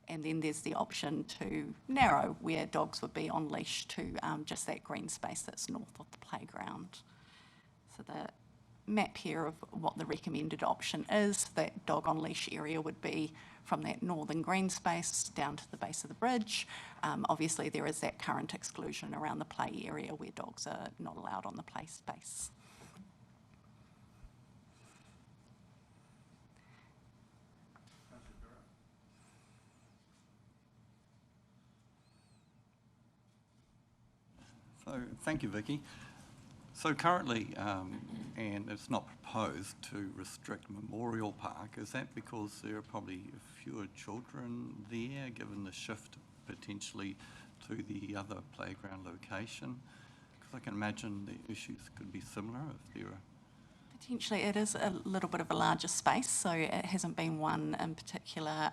And then there's the option to narrow where dogs would be on leash to just that green space that's north of the playground. So the map here of what the recommended option is, that dog on leash area would be from that northern green space down to the base of the bridge. Obviously there is that current exclusion around the play area where dogs are not allowed on the play space. So thank you, Vicky. So currently, and it's not proposed to restrict Memorial Park, is that because there are probably fewer children there, given the shift potentially to the other playground location? Because I can imagine the issues could be similar if there are Potentially, it is a little bit of a larger space, so it hasn't been one in particular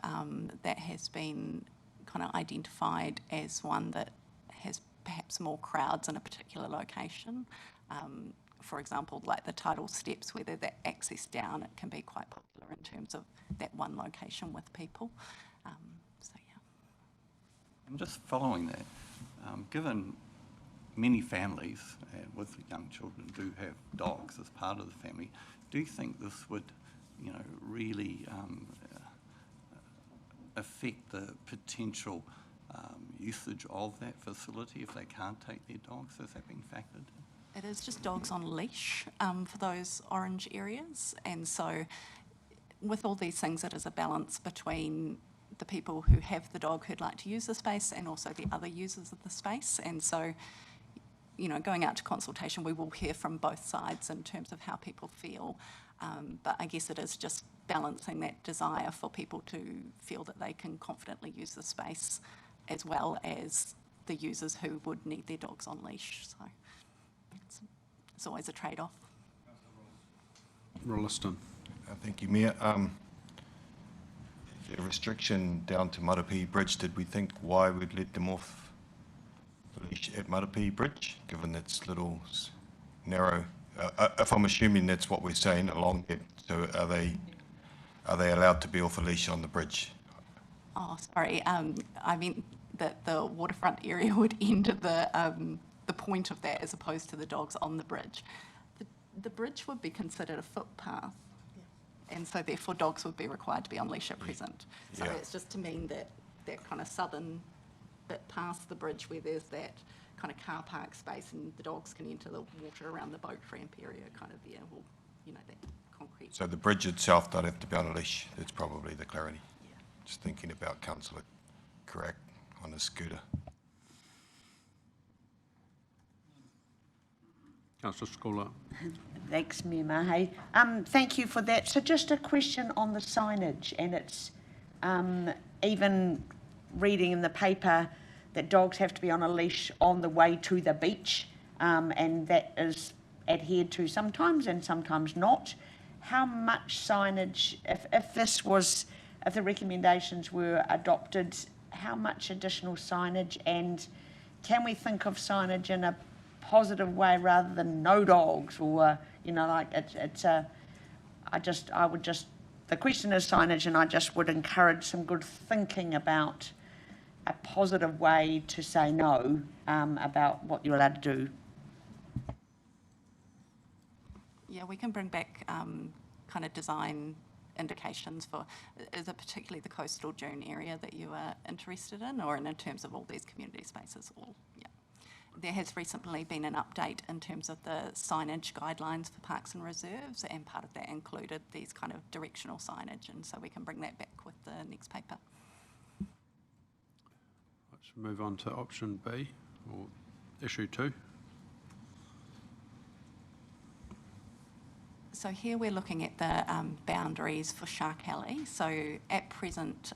that has been kind of identified as one that has perhaps more crowds in a particular location. For example, like the tidal steps, where there's that access down, it can be quite popular in terms of that one location with people. So, yeah. I'm just following that. Given many families with young children do have dogs as part of the family, do you think this would, really affect the potential usage of that facility if they can't take their dogs? Has that been factored in? It is just dogs on leash for those orange areas, and so with all these things, it is a balance between the people who have the dog who'd like to use the space and also the other users of the space. And so, going out to consultation, we will hear from both sides in terms of how people feel. But I guess it is just balancing that desire for people to feel that they can confidently use the space, as well as the users who would need their dogs on leash. So it's always a trade-off. Rolliston. Thank you, Mayor. The restriction down to Marapi Bridge, did we think why we'd let them off the leash at Marapi Bridge, given it's little narrow? If I'm assuming that's what we're saying along it, so are they allowed to be off a leash on the bridge? Oh, sorry. I meant that the waterfront area would end at the point of that, as opposed to the dogs on the bridge. The bridge would be considered a footpath, and so therefore dogs would be required to be on leash at present. So it's just to mean that kind of southern bit past the bridge, where there's that kind of car park space and the dogs can enter the water around the boat ramp area, kind of there, well, that concrete. So the bridge itself don't have to be on a leash. That's probably the clarity. Yeah. Just thinking about Councillor Correct on a scooter. Councillor Scholar. Thanks, Mayor Mahe. Thank you for that. So just a question on the signage, and it's even reading in the paper that dogs have to be on a leash on the way to the beach, and that is adhered to sometimes and sometimes not. How much signage, if the recommendations were adopted, how much additional signage, and can we think of signage in a positive way rather than no dogs, or the question is signage, and I just would encourage some good thinking about a positive way to say no about what you're allowed to do. Yeah, we can bring back kind of design indications for, is it particularly the coastal dune area that you are interested in, or in terms of all these community spaces? Yeah. There has recently been an update in terms of the signage guidelines for parks and reserves, and part of that included these kind of directional signage, and so we can bring that back with the next paper. Let's move on to option B, or issue 2. So here we're looking at the boundaries for Shark Alley. So at present,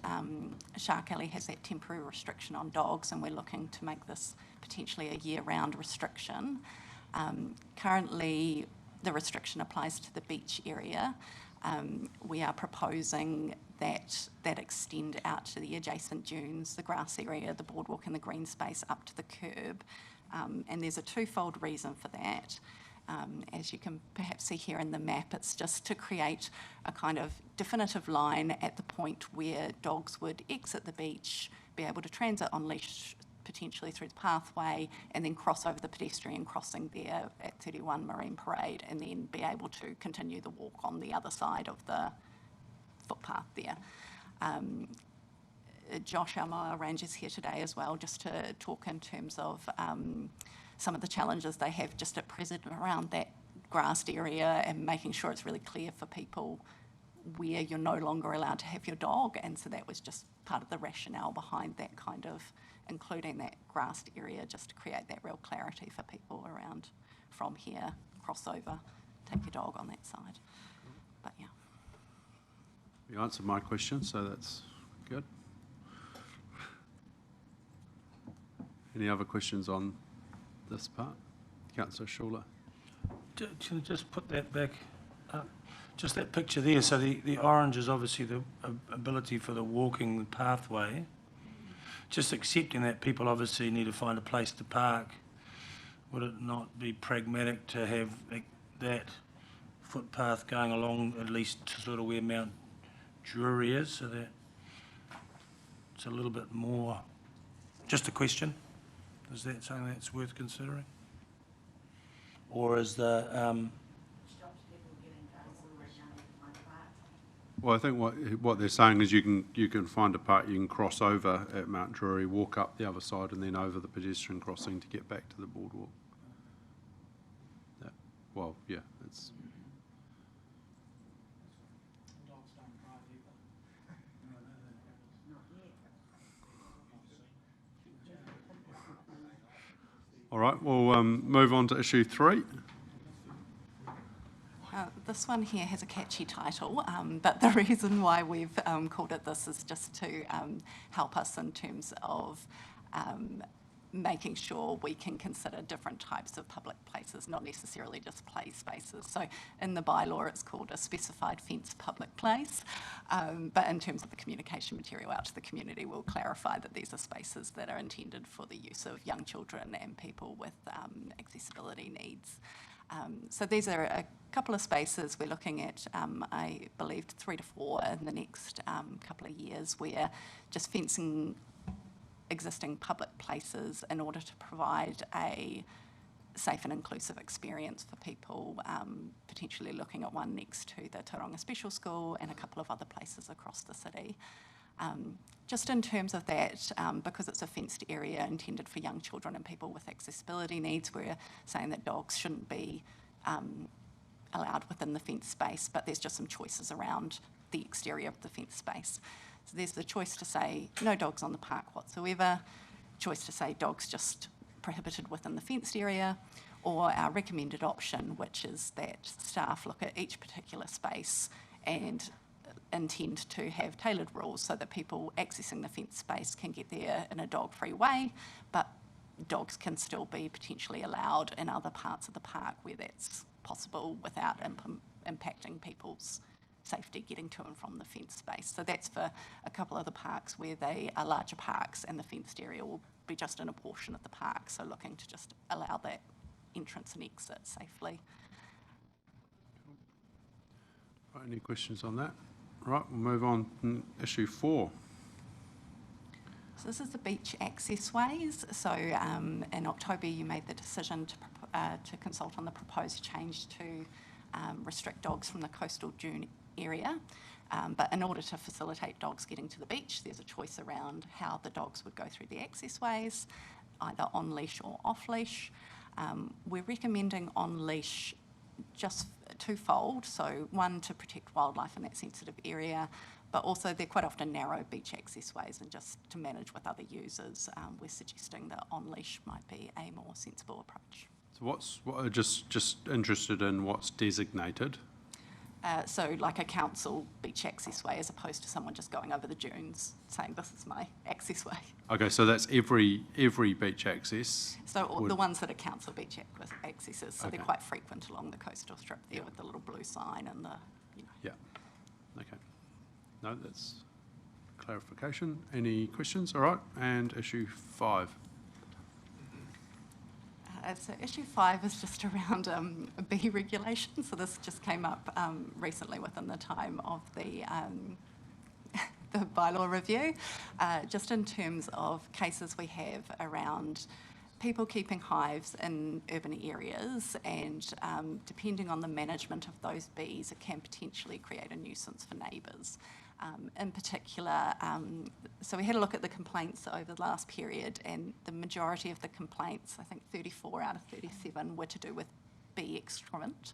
Shark Alley has that temporary restriction on dogs, and we're looking to make this potentially a year-round restriction. Currently, the restriction applies to the beach area. We are proposing that extend out to the adjacent dunes, the grass area, the boardwalk and the green space up to the curb. And there's a twofold reason for that. As you can perhaps see here in the map, it's just to create a kind of definitive line at the point where dogs would exit the beach, be able to transit on leash potentially through the pathway, and then cross over the pedestrian crossing there at 31 Marine Parade, and then be able to continue the walk on the other side of the footpath there. Josh, our mower ranger, is here today as well, just to talk in terms of some of the challenges they have just at present around that grassed area, and making sure it's really clear for people where you're no longer allowed to have your dog. And so that was just part of the rationale behind that kind of including that grassed area, just to create that real clarity for people around from here, cross over, take your dog on that side. But yeah. You answered my question, so that's good. Any other questions on this part? Councillor Schuler. To just put that back Just that picture there, so the orange is obviously the ability for the walking pathway. Just accepting that people obviously need to find a place to park, would it not be pragmatic to have that footpath going along at least to sort of where Mount Drury is, so that it's a little bit more, just a question, is that something that's worth considering? Or is the, Well, I think what they're saying is you can find a part, you can cross over at Mount Drury, walk up the other side and then over the pedestrian crossing to get back to the boardwalk. Well, yeah, it's... All right, we'll move on to issue 3. This one here has a catchy title, but the reason why we've called it this is just to help us in terms of making sure we can consider different types of public places, not necessarily just play spaces. So in the bylaw, it's called a specified fence public place, but in terms of the communication material out to the community, we'll clarify that these are spaces that are intended for the use of young children and people with accessibility needs. So these are a couple of spaces we're looking at, I believe 3 to 4 in the next couple of years, where just fencing existing public places in order to provide a safe and inclusive experience for people, potentially looking at one next to the Tauranga Special School and a couple of other places across the city. Just in terms of that, because it's a fenced area intended for young children and people with accessibility needs, we're saying that dogs shouldn't be allowed within the fenced space, but there's just some choices around the exterior of the fenced space. So there's the choice to say no dogs on the park whatsoever, choice to say dogs just prohibited within the fenced area, or our recommended option, which is that staff look at each particular space and intend to have tailored rules so that people accessing the fenced space can get there in a dog-free way, but dogs can still be potentially allowed in other parts of the park where that's possible without impacting people's safety getting to and from the fenced space. So that's for a couple of the parks where they are larger parks and the fenced area will be just in a portion of the park, so looking to just allow that entrance and exit safely. Right, any questions on that? Right, we'll move on to issue 4. So this is the beach access ways. So in October, you made the decision to consult on the proposed change to restrict dogs from the coastal dune area. But in order to facilitate dogs getting to the beach, there's a choice around how the dogs would go through the access ways, either on leash or off leash. We're recommending on leash just twofold. So one, to protect wildlife in that sensitive area, but also they're quite often narrow beach access ways, and just to manage with other users, we're suggesting that on leash might be a more sensible approach. So what just interested in what's designated? So like a council beach access way, as opposed to someone just going over the dunes saying this is my access way. Okay, so that's every beach access? So the ones that are council beach accesses, so Okay. they're quite frequent along the coastal strip there with the little blue sign and the, you know. Yeah, okay. No, that's clarification. Any questions? All right, and issue 5. So issue 5 is just around bee regulation. So this just came up recently within the time of the bylaw review, just in terms of cases we have around people keeping hives in urban areas, and depending on the management of those bees, it can potentially create a nuisance for neighbours. In particular, so we had a look at the complaints over the last period, and the majority of the complaints, I think 34 out of 37, were to do with bee excrement,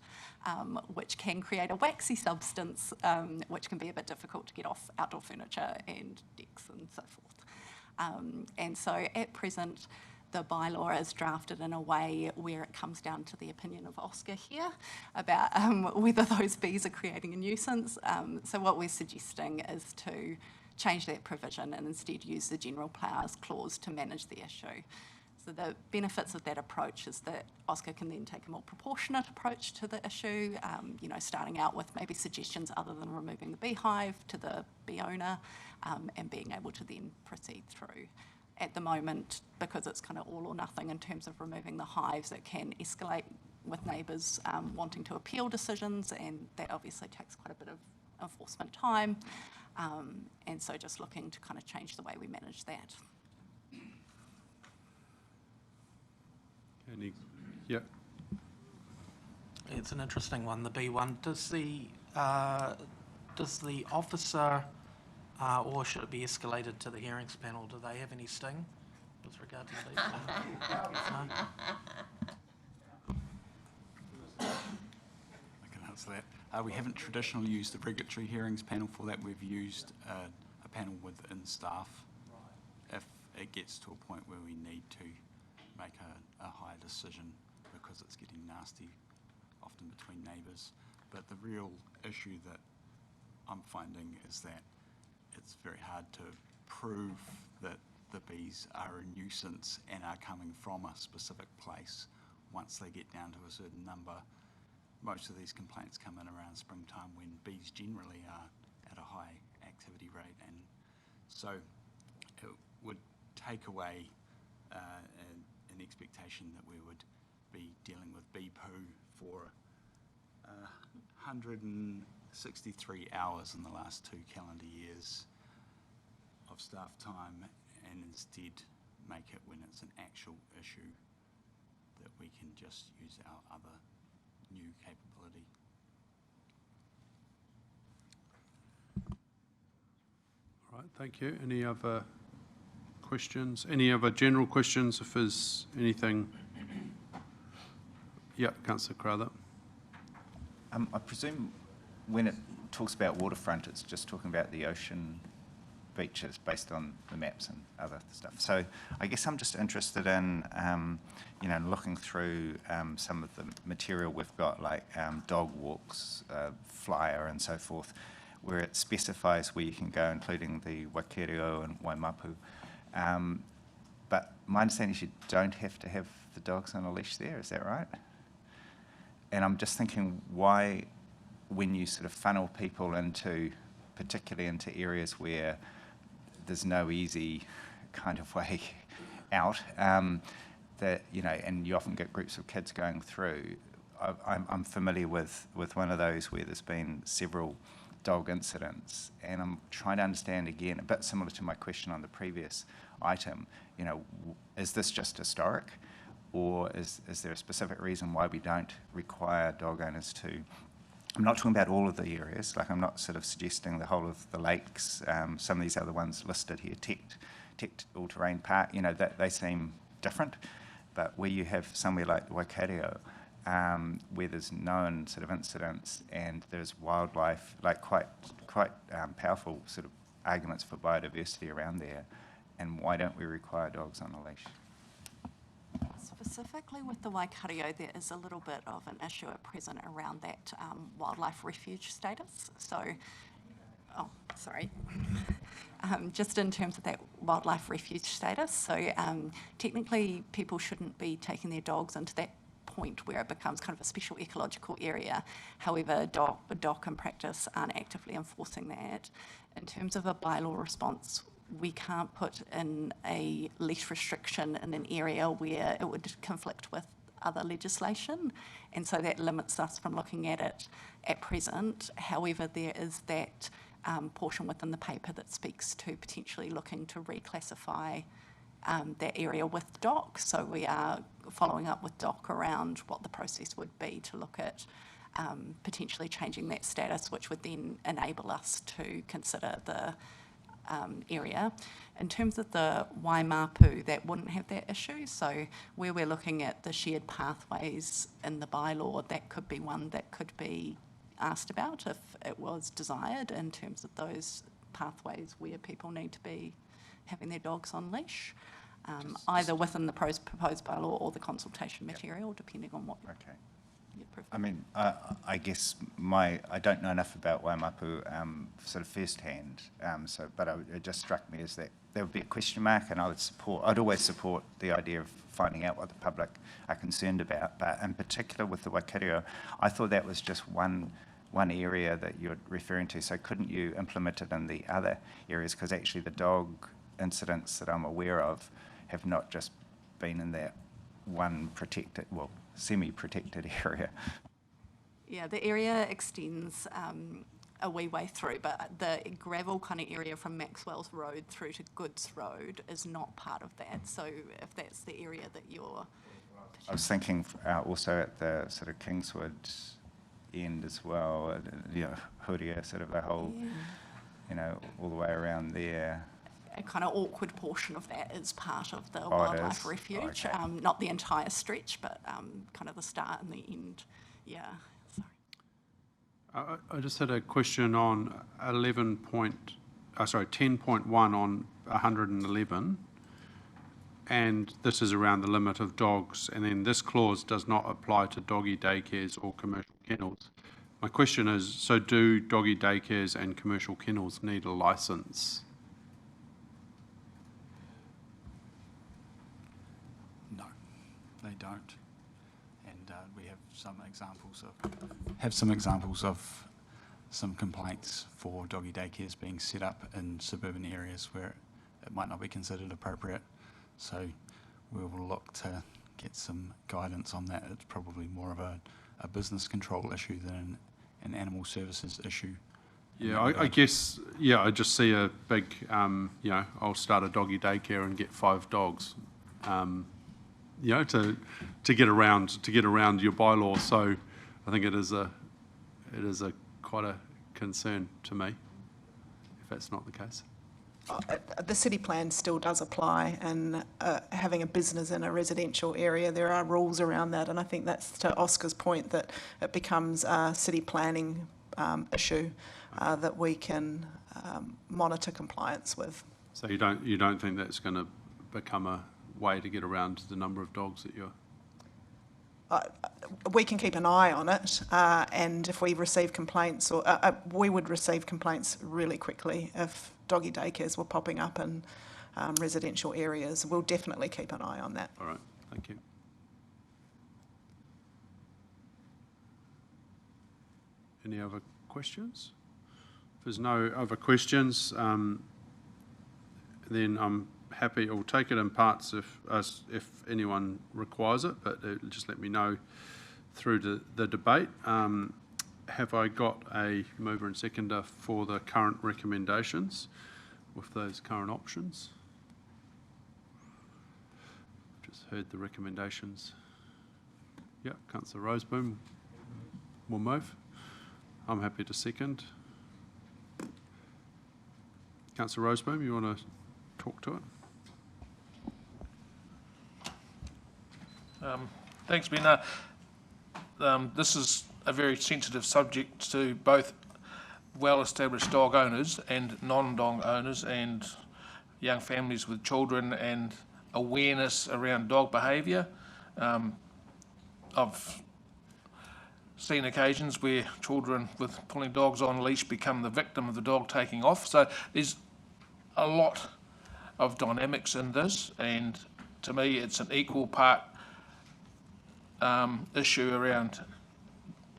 which can create a waxy substance, which can be a bit difficult to get off outdoor furniture and decks and so forth. And so at present, the bylaw is drafted in a way where it comes down to the opinion of Oscar here about whether those bees are creating a nuisance. So what we're suggesting is to change that provision and instead use the general powers clause to manage the issue. So the benefits of that approach is that Oscar can then take a more proportionate approach to the issue, starting out with maybe suggestions other than removing the beehive to the bee owner, and being able to then proceed through. At the moment, because it's kind of all or nothing in terms of removing the hives, it can escalate with neighbours wanting to appeal decisions, and that obviously takes quite a bit of enforcement time. And so just looking to kind of change the way we manage that. Yeah. It's an interesting one, the B one. Does the officer, or should it be escalated to the hearings panel, do they have any sting with regard to these? No? I can answer that. We haven't traditionally used the regulatory hearings panel for that. We've used a panel within staff if it gets to a point where we need to make a higher decision because it's getting nasty, often between neighbours. But the real issue that I'm finding is that it's very hard to prove that the bees are a nuisance and are coming from a specific place once they get down to a certain number. Most of these complaints come in around springtime when bees generally are at a high activity rate, and so it would take away an expectation that we would be dealing with bee poo for 163 hours in the last 2 calendar years of staff time, and instead make it when it's an actual issue that we can just use our other new capability. All right, thank you. Any other questions? Any other general questions if there's anything? Yeah, Councillor Crowther. I presume when it talks about waterfront, it's just talking about the ocean beaches based on the maps and other stuff. So I guess I'm just interested in, looking through some of the material we've got, like dog walks, flyer and so forth, where it specifies where you can go, including the Waikato and Waimapu. But my understanding is you don't have to have the dogs on a leash there, is that right? And I'm just thinking why, when you sort of funnel people particularly into areas where there's no easy kind of way out, and you often get groups of kids going through. I'm familiar with one of those where there's been several dog incidents, and I'm trying to understand again, a bit similar to my question on the previous item, is this just historic, or is there a specific reason why we don't require dog owners to? I'm not talking about all of the areas, like I'm not sort of suggesting the whole of the lakes, some of these other ones listed here, Tecked All-Terrain Park, they seem different, but where you have somewhere like Waikato, where there's known sort of incidents and there's wildlife, like quite powerful sort of arguments for biodiversity around there, and why don't we require dogs on a leash? Specifically with the Waikato, there is a little bit of an issue at present around that wildlife refuge status. So, just in terms of that wildlife refuge status. So technically people shouldn't be taking their dogs into that point where it becomes kind of a special ecological area. However, DOC in practice aren't actively enforcing that. In terms of a bylaw response, we can't put in a leash restriction in an area where it would conflict with other legislation, and so that limits us from looking at it at present. However, there is that portion within the paper that speaks to potentially looking to reclassify that area with DOC, so we are following up with DOC around what the process would be to look at potentially changing that status, which would then enable us to consider the area. In terms of the Waimapu, that wouldn't have that issue. So where we're looking at the shared pathways in the bylaw, that could be one that could be asked about if it was desired in terms of those pathways where people need to be having their dogs on leash, either within the proposed bylaw or the consultation material, depending on what. Okay. I mean, I guess I don't know enough about Waimapu sort of firsthand, but it just struck me as that there would be a question mark, and I'd always support the idea of finding out what the public are concerned about, but in particular with the Waikato, I thought that was just one area that you're referring to, so couldn't you implement it in the other areas? Because actually the dog incidents that I'm aware of have not just been in that one protected, well, semi-protected area. Yeah, the area extends a wee way through, but the gravel kind of area from Maxwell's Road through to Goods Road is not part of that. So if that's the area that you're... I was thinking also at the sort of Kingswood end as well, Huria, sort of the whole, all the way around there. A kind of awkward portion of that is part of the wildlife refuge. Okay. Not the entire stretch, but kind of the start and the end. Yeah. I just had a question on 10.1 on 111, and this is around the limit of dogs, and then this clause does not apply to doggy daycares or commercial kennels. My question is, so do doggy daycares and commercial kennels need a licence? No, they don't. And we have some examples of some complaints for doggy daycares being set up in suburban areas where it might not be considered appropriate. So we will look to get some guidance on that. It's probably more of a business control issue than an animal services issue. Yeah, I guess, I just see a big, I'll start a doggy daycare and get 5 dogs, to get around your bylaws. So I think it is quite a concern to me, if that's not the case. The city plan still does apply, and having a business in a residential area, there are rules around that, and I think that's to Oscar's point that it becomes a city planning issue that we can monitor compliance with. So you don't think that's going to become a way to get around the number of dogs that you're... We can keep an eye on it, and if we receive complaints, or we would receive complaints really quickly if doggy daycares were popping up in residential areas. We'll definitely keep an eye on that. All right, thank you. Any other questions? If there's no other questions, then I'm happy. I'll take it in parts if anyone requires it, but just let me know through the debate. Have I got a mover and seconder for the current recommendations with those current options? Just heard the recommendations. Yeah, Councillor Roseboom will move. I'm happy to second. Councillor Roseboom, you want to talk to it? Thanks, Ben. This is a very sensitive subject to both well-established dog owners and non-dog owners and young families with children and awareness around dog behaviour. I've seen occasions where children with pulling dogs on leash become the victim of the dog taking off. So there's a lot of dynamics in this, and to me it's an equal part issue around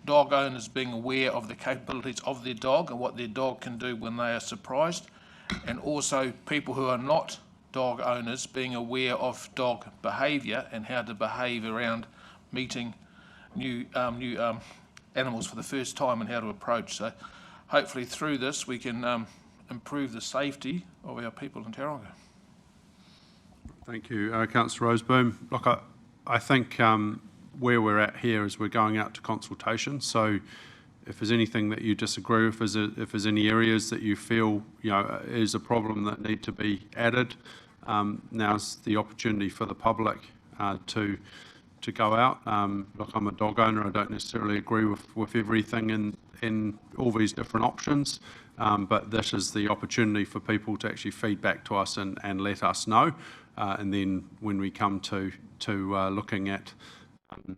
dog owners being aware of the capabilities of their dog and what their dog can do when they are surprised, and also people who are not dog owners being aware of dog behaviour and how to behave around meeting new animals for the first time and how to approach. So hopefully through this we can improve the safety of our people in Tauranga. Thank you, Councillor Roseboom. Look, I think where we're at here is we're going out to consultation. So if there's anything that you disagree with, if there's any areas that you feel is a problem that need to be added, now's the opportunity for the public to go out. Look, I'm a dog owner. I don't necessarily agree with everything in all these different options, but this is the opportunity for people to actually feed back to us and let us know. And then when we come to looking at the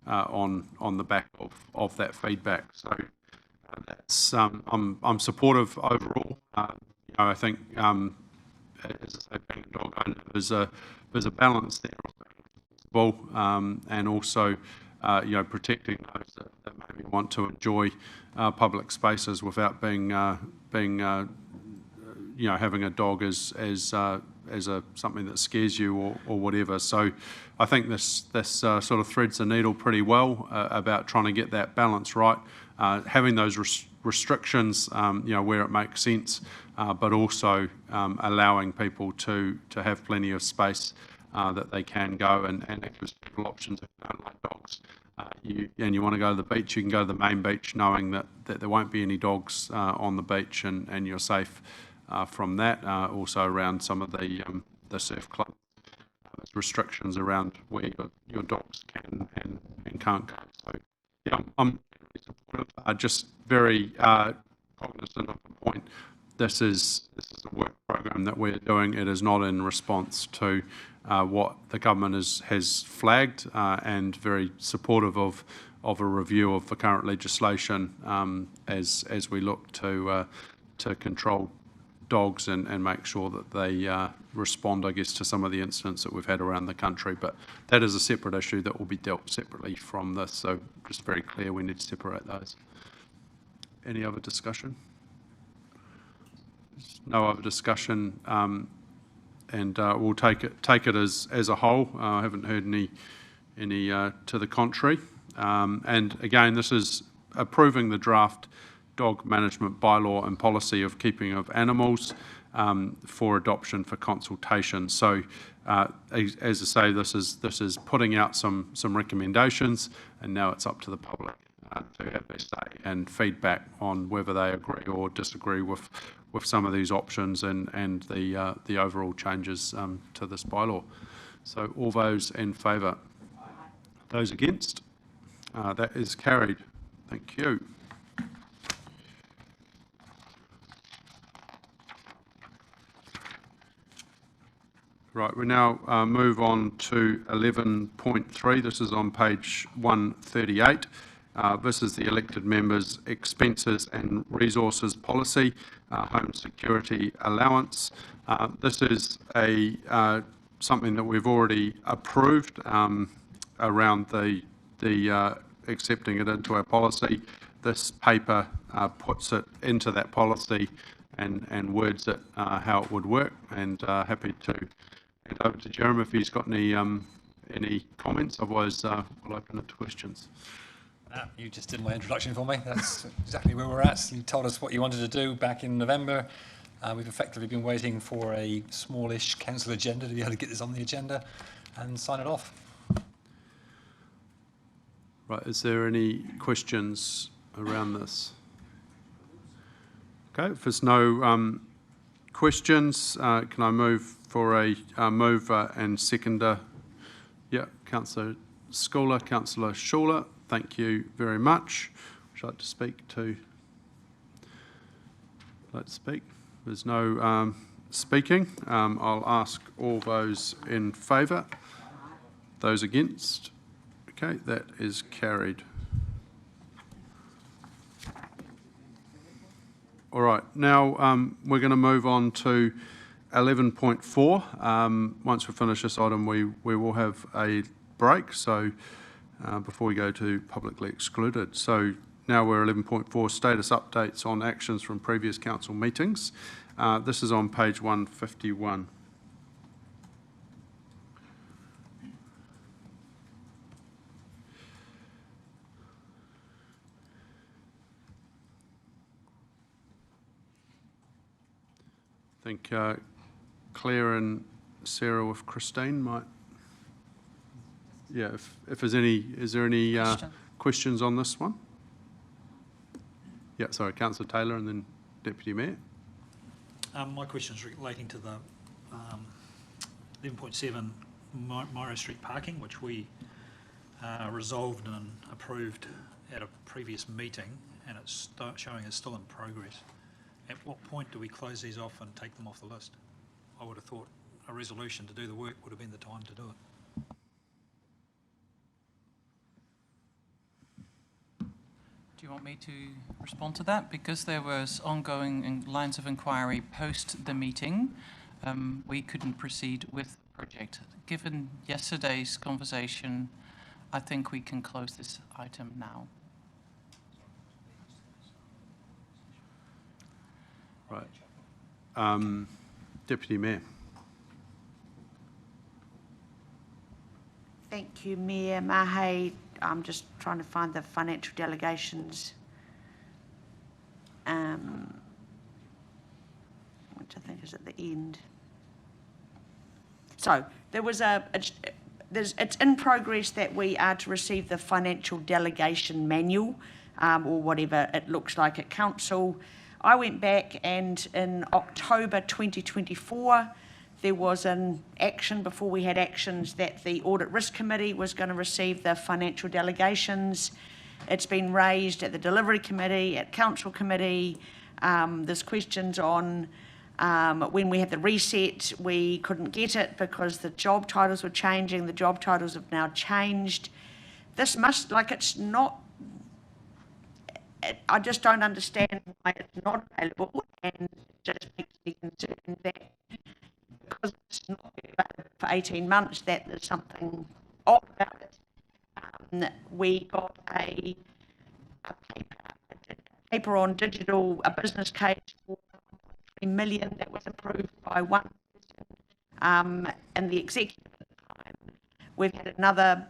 on the back of that feedback. So that's I'm supportive overall. I think as I say, being a dog owner, there's a balance there, and also protecting those that maybe want to enjoy public spaces without being having a dog as something that scares you or whatever. So I think this sort of threads the needle pretty well about trying to get that balance right, having those restrictions where it makes sense, but also allowing people to have plenty of space that they can go, and it gives people options if they don't like dogs. You want to go to the beach, you can go to the main beach knowing that there won't be any dogs on the beach, and you're safe from that. Also around some of the surf club, there's restrictions around where your dogs can and can't go. So yeah, I'm supportive. Just very cognizant of the point. This is a work program that we're doing. It is not in response to what the government has flagged, and very supportive of a review of the current legislation as we look to control dogs and make sure that they respond, I guess, to some of the incidents that we've had around the country. But that is a separate issue that will be dealt separately from this. So just very clear, we need to separate those. Any other discussion? No other discussion, and we'll take it as a whole. I haven't heard any to the contrary. And again, this is approving the draft dog management bylaw and policy of keeping of animals for adoption for consultation. So, as I say, this is putting out some recommendations, and now it's up to the public to have their say and feedback on whether they agree or disagree with some of these options and the overall changes to this bylaw. So all those in favour? Those against? That is carried. Thank you. Right, we now move on to 11.3. This is on page 138. This is the elected members' expenses and resources policy, home security allowance. This is something that we've already approved around the accepting it into our policy. This paper puts it into that policy and words it how it would work. And happy to hand over to Jeremy if he's got any comments. Otherwise, we'll open it to questions. You just did my introduction for me. That's exactly where we're at. You told us what you wanted to do back in November. We've effectively been waiting for a smallish council agenda to be able to get this on the agenda and sign it off. Right, is there any questions around this? Okay, if there's no questions, can I move for a mover and seconder? Yeah, Councillor Schooler, Councillor Schuler. Thank you very much. Would you like to speak to? Let's speak. There's no speaking. I'll ask all those in favour. Those against? Okay, that is carried. All right, now we're going to move on to 11.4. Once we finish this item, we will have a break. So. Before we go to publicly excluded. So now we're 11.4, status updates on actions from previous council meetings. This is on page 151. I think Claire and Sarah with Christine might. Yeah, if there's any, is there any questions on this one? Yeah, sorry, Councillor Taylor and then Deputy Mayor. My question is relating to the 11.7 Myra Street parking, which we resolved and approved at a previous meeting, and it's showing it's still in progress. At what point do we close these off and take them off the list? I would have thought a resolution to do the work would have been the time to do it. you want me to respond to that? Because there was ongoing lines of inquiry post the meeting, we couldn't proceed with the project. Given yesterday's conversation, I think we can close this item now. Right. Deputy Mayor. Thank you, Mayor Mahe. I'm just trying to find the financial delegations, which I think is at the end. So there was it's in progress that we are to receive the financial delegation manual, or whatever it looks like at council. I went back and in October 2024, there was an action before we had actions that the Audit Risk Committee was going to receive the financial delegations. It's been raised at the Delivery Committee, at Council Committee. There's questions on when we had the reset, we couldn't get it because the job titles were changing. The job titles have now changed. This must, like, it's not, I just don't understand why it's not available, and it just makes me concerned that because it's not available for 18 months, that there's something odd about it. We got a paper on digital, a business case for $3 million that was approved by one person and the executive at the time. We've had another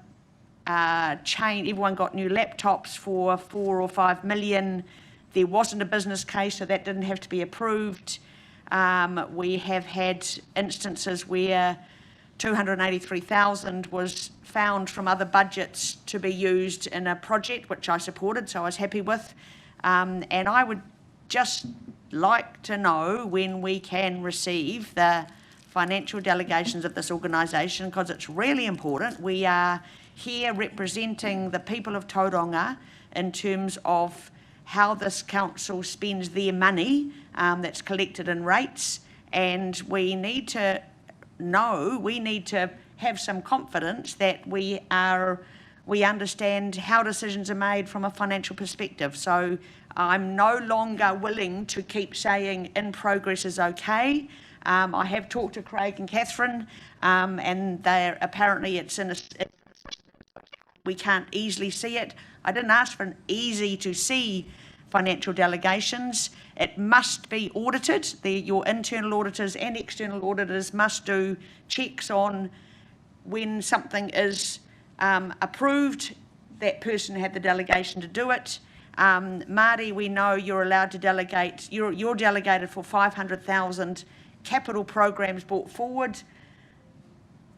chain, everyone got new laptops for $4 or $5 million. There wasn't a business case, so that didn't have to be approved. We have had instances where $283,000 was found from other budgets to be used in a project, which I supported, so I was happy with. And I would just like to know when we can receive the financial delegations of this organisation, because it's really important. We are here representing the people of Tauranga in terms of how this council spends their money that's collected in rates, and we need to know, we need to have some confidence that we understand how decisions are made from a financial perspective. So I'm no longer willing to keep saying in progress is okay. I have talked to Craig and Catherine, and they're apparently we can't easily see it. I didn't ask for an easy to see financial delegations. It must be audited. Your internal auditors and external auditors must do checks on when something is approved, that person had the delegation to do it. Māori, we know you're allowed to delegate, you're delegated for 500,000 capital programs brought forward.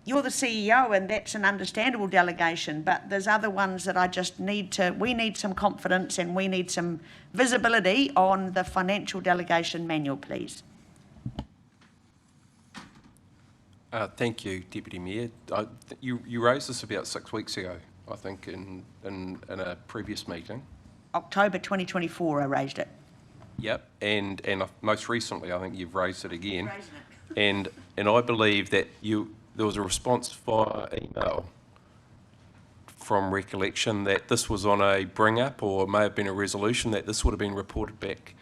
You're the CEO, and that's an understandable delegation, but there's other ones that I just we need some confidence and we need some visibility on the financial delegation manual, please. Thank you, Deputy Mayor. You raised this about 6 weeks ago, I think, in a previous meeting. October 2024, I raised it. Yep, and most recently, I think you've raised it again. And I believe that there was a response via email from recollection that this was on a bring-up, or it may have been a resolution that this would have been reported back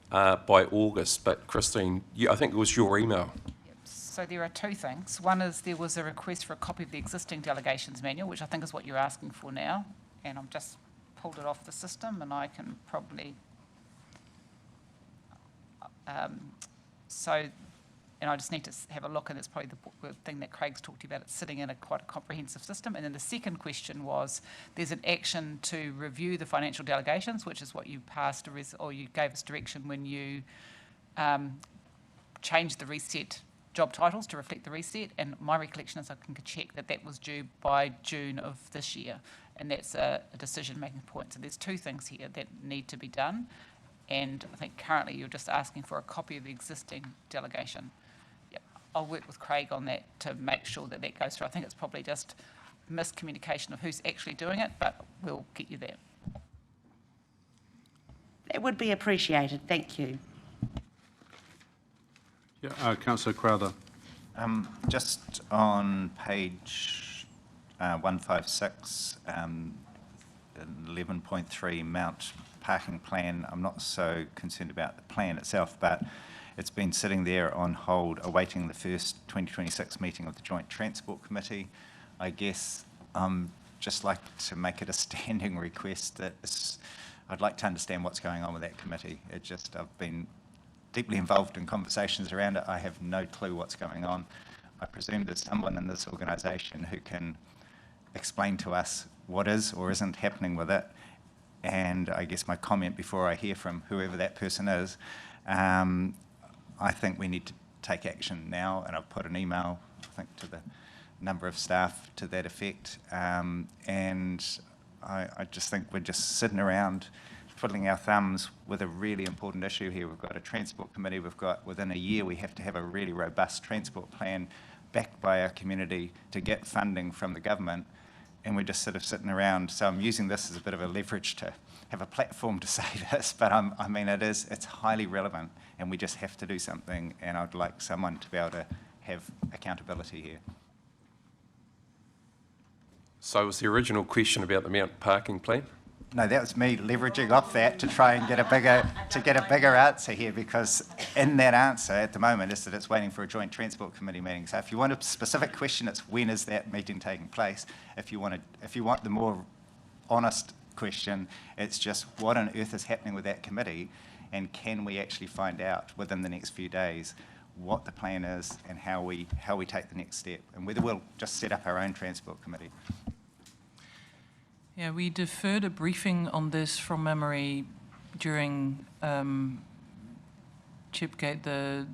by August. But Christine, I think it was your email. So there are two things. One is there was a request for a copy of the existing delegations manual, which I think is what you're asking for now, and I've just pulled it off the system, and I can probably and I just need to have a look, and it's probably the thing that Craig's talked about. It's sitting in quite a comprehensive system. And then the second question was, there's an action to review the financial delegations, which is what you passed, or you gave us direction when you changed the reset job titles to reflect the reset. And my recollection is I can check that was due by June of this year. And that's a decision-making point. So there's two things here that need to be done. And I think currently you're just asking for a copy of the existing delegation. Yep. I'll work with Craig on that to make sure that goes through. I think it's probably just miscommunication of who's actually doing it, but we'll get you there. That would be appreciated. Thank you. Yeah, Councillor Crowther. Just on page 156, 11.3 Mount parking plan. I'm not so concerned about the plan itself, but it's been sitting there on hold, awaiting the first 2026 meeting of the Joint Transport Committee. I guess just like to make it a standing request that I'd like to understand what's going on with that committee. I've been deeply involved in conversations around it. I have no clue what's going on. I presume there's someone in this organisation who can explain to us what is or isn't happening with it. And I guess my comment before I hear from whoever that person is, I think we need to take action now, and I've put an email, I think, to the number of staff to that effect. And I just think we're just sitting around twiddling our thumbs with a really important issue here. We've got a transport committee. We've got, within a year, we have to have a really robust transport plan backed by our community to get funding from the government. And we're just sort of sitting around. So I'm using this as a bit of a leverage to have a platform to say this, but I mean, it's highly relevant, and we just have to do something, and I'd like someone to be able to have accountability here. So was the original question about the Mount parking plan? No, that was me leveraging off that to try and get a bigger answer here, because in that answer at the moment is that it's waiting for a Joint Transport Committee meeting. So if you want a specific question, it's when is that meeting taking place? If you want the more honest question, it's just what on earth is happening with that committee, and can we actually find out within the next few days what the plan is and how we take the next step, and whether we'll just set up our own transport committee. Yeah, we deferred a briefing on this from memory during Chipgate, the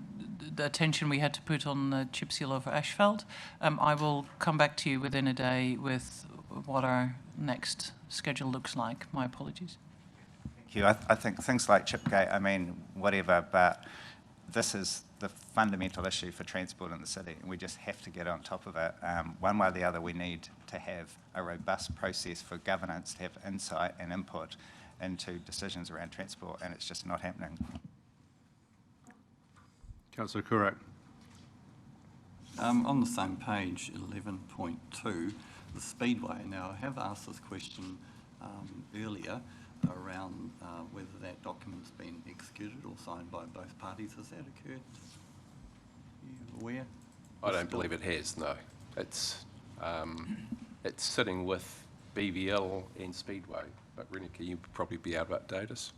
attention we had to put on the chip seal over asphalt. I will come back to you within a day with what our next schedule looks like. My apologies. Thank you. I think things like Chipgate, I mean, whatever, but this is the fundamental issue for transport in the city, and we just have to get on top of it. One way or the other, we need to have a robust process for governance, to have insight and input into decisions around transport, and it's just not happening. Councillor Courak. On the same page, 11.2, the Speedway. Now, I have asked this question earlier around whether that document's been executed or signed by both parties. Has that occurred? Are you aware? I don't believe it has, no. It's sitting with BVL and Speedway, but Renika, you'd probably be able to update us.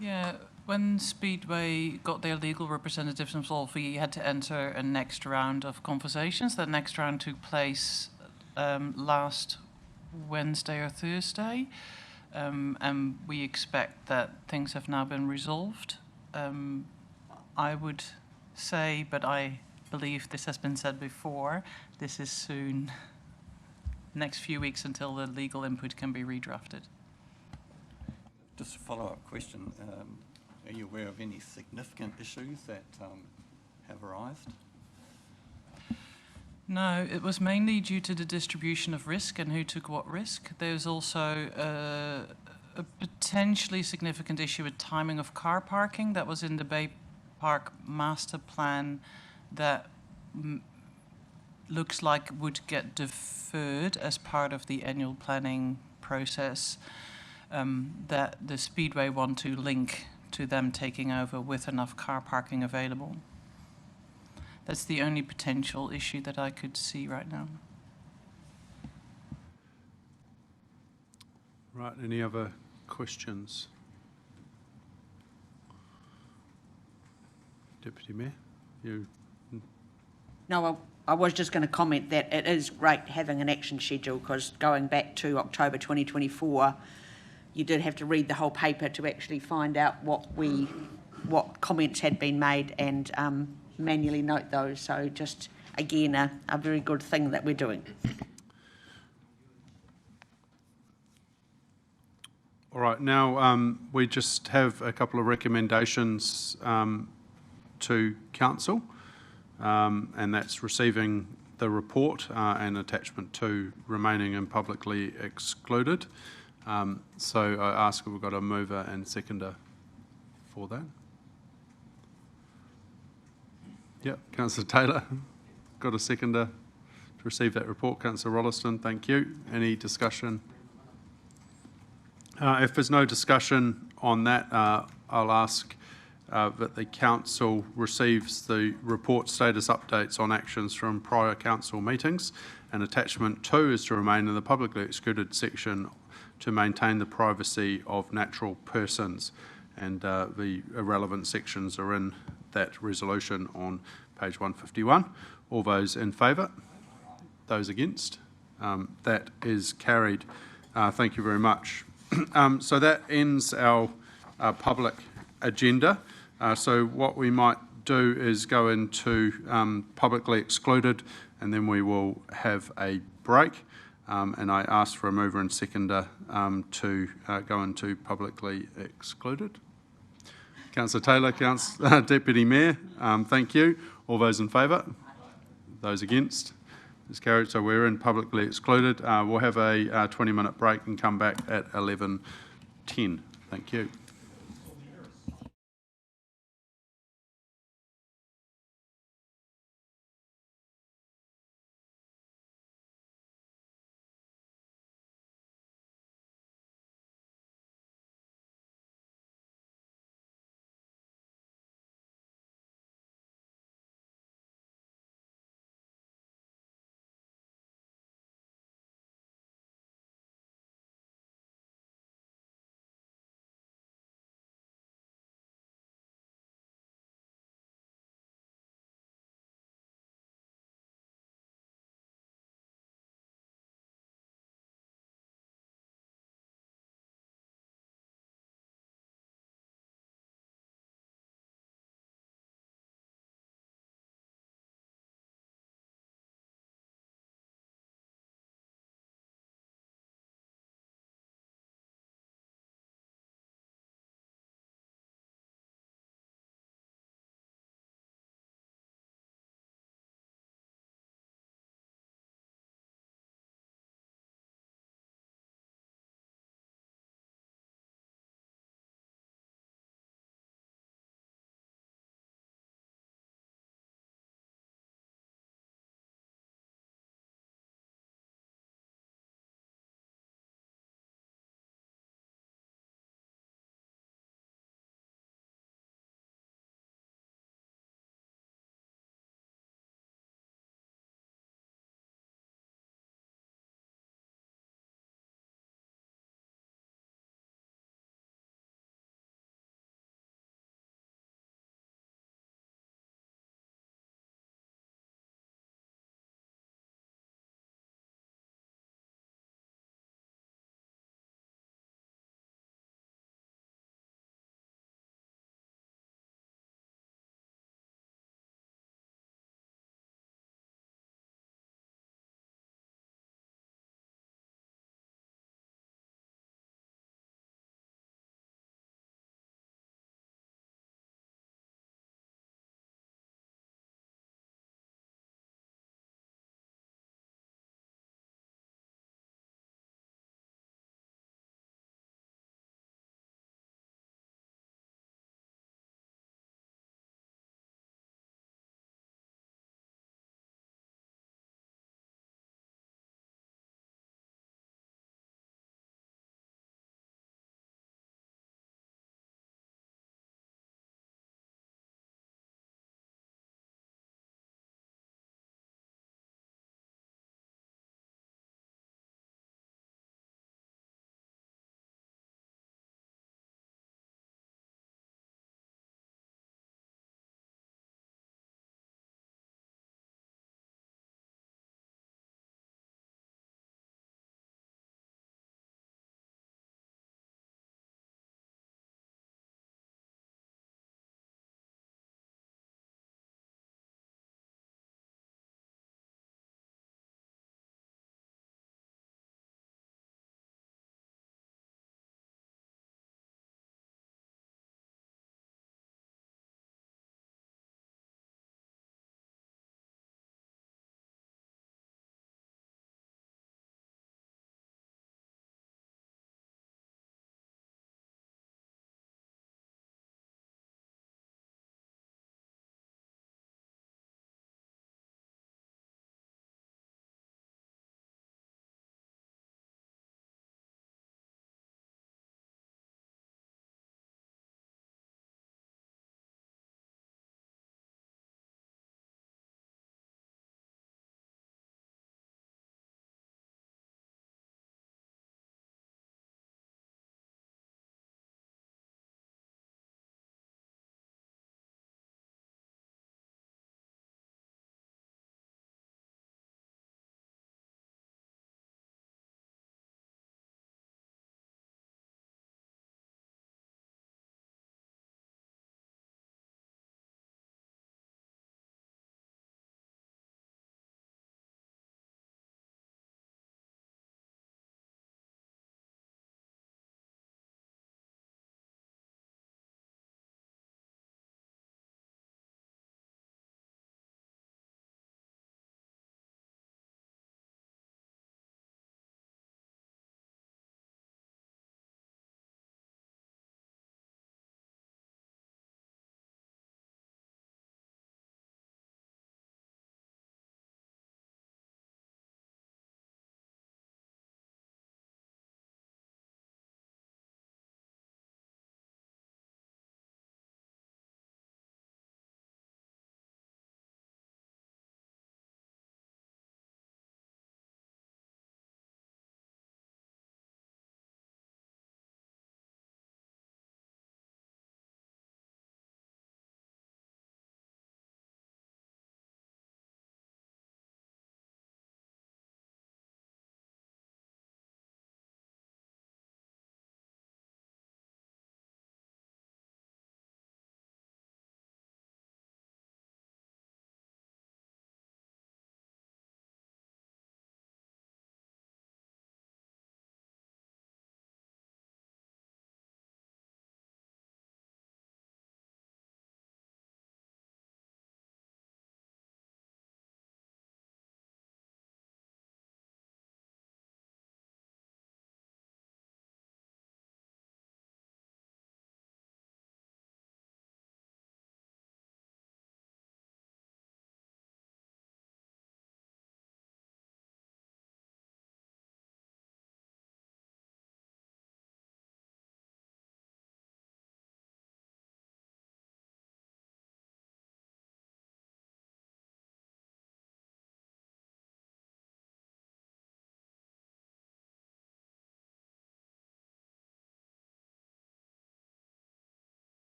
Yeah, when Speedway got their legal representatives involved, we had to enter a next round of conversations. That next round took place last Wednesday or Thursday, and we expect that things have now been resolved. I would say, but I believe this has been said before, this is soon, next few weeks until the legal input can be redrafted. Just a follow-up question. Are you aware of any significant issues that have arisen? No, it was mainly due to the distribution of risk and who took what risk. There's also a potentially significant issue with timing of car parking that was in the Bay Park master plan that looks like would get deferred as part of the annual planning process, that the Speedway want to link to them taking over with enough car parking available. That's the only potential issue that I could see right now. Right, any other questions? Deputy Mayor, you? No, I was just going to comment that it is great having an action schedule, because going back to October 2024, you did have to read the whole paper to actually find out what comments had been made and manually note those. So just, again, a very good thing that we're doing. All right, now we just have a couple of recommendations to Council, and that's receiving the report and attachment 2 remaining and publicly excluded. So I ask if we've got a mover and seconder for that. Yep, Councillor Taylor, got a seconder to receive that report. Councillor Rolleston, thank you. Any discussion? If there's no discussion on that, I'll ask that the council receives the report status updates on actions from prior council meetings. And attachment 2 is to remain in the publicly excluded section to maintain the privacy of natural persons. And the relevant sections are in that resolution on page 151. All those in favour? Those against? That is carried. Thank you very much. So that ends our public agenda. So what we might do is go into publicly excluded, and then we will have a break. And I ask for a mover and seconder to go into publicly excluded. Councillor Taylor, Deputy Mayor, thank you. All those in favour? Those against? It's carried. So we're in publicly excluded. We'll have a 20-minute break and come back at 11:10. Thank you.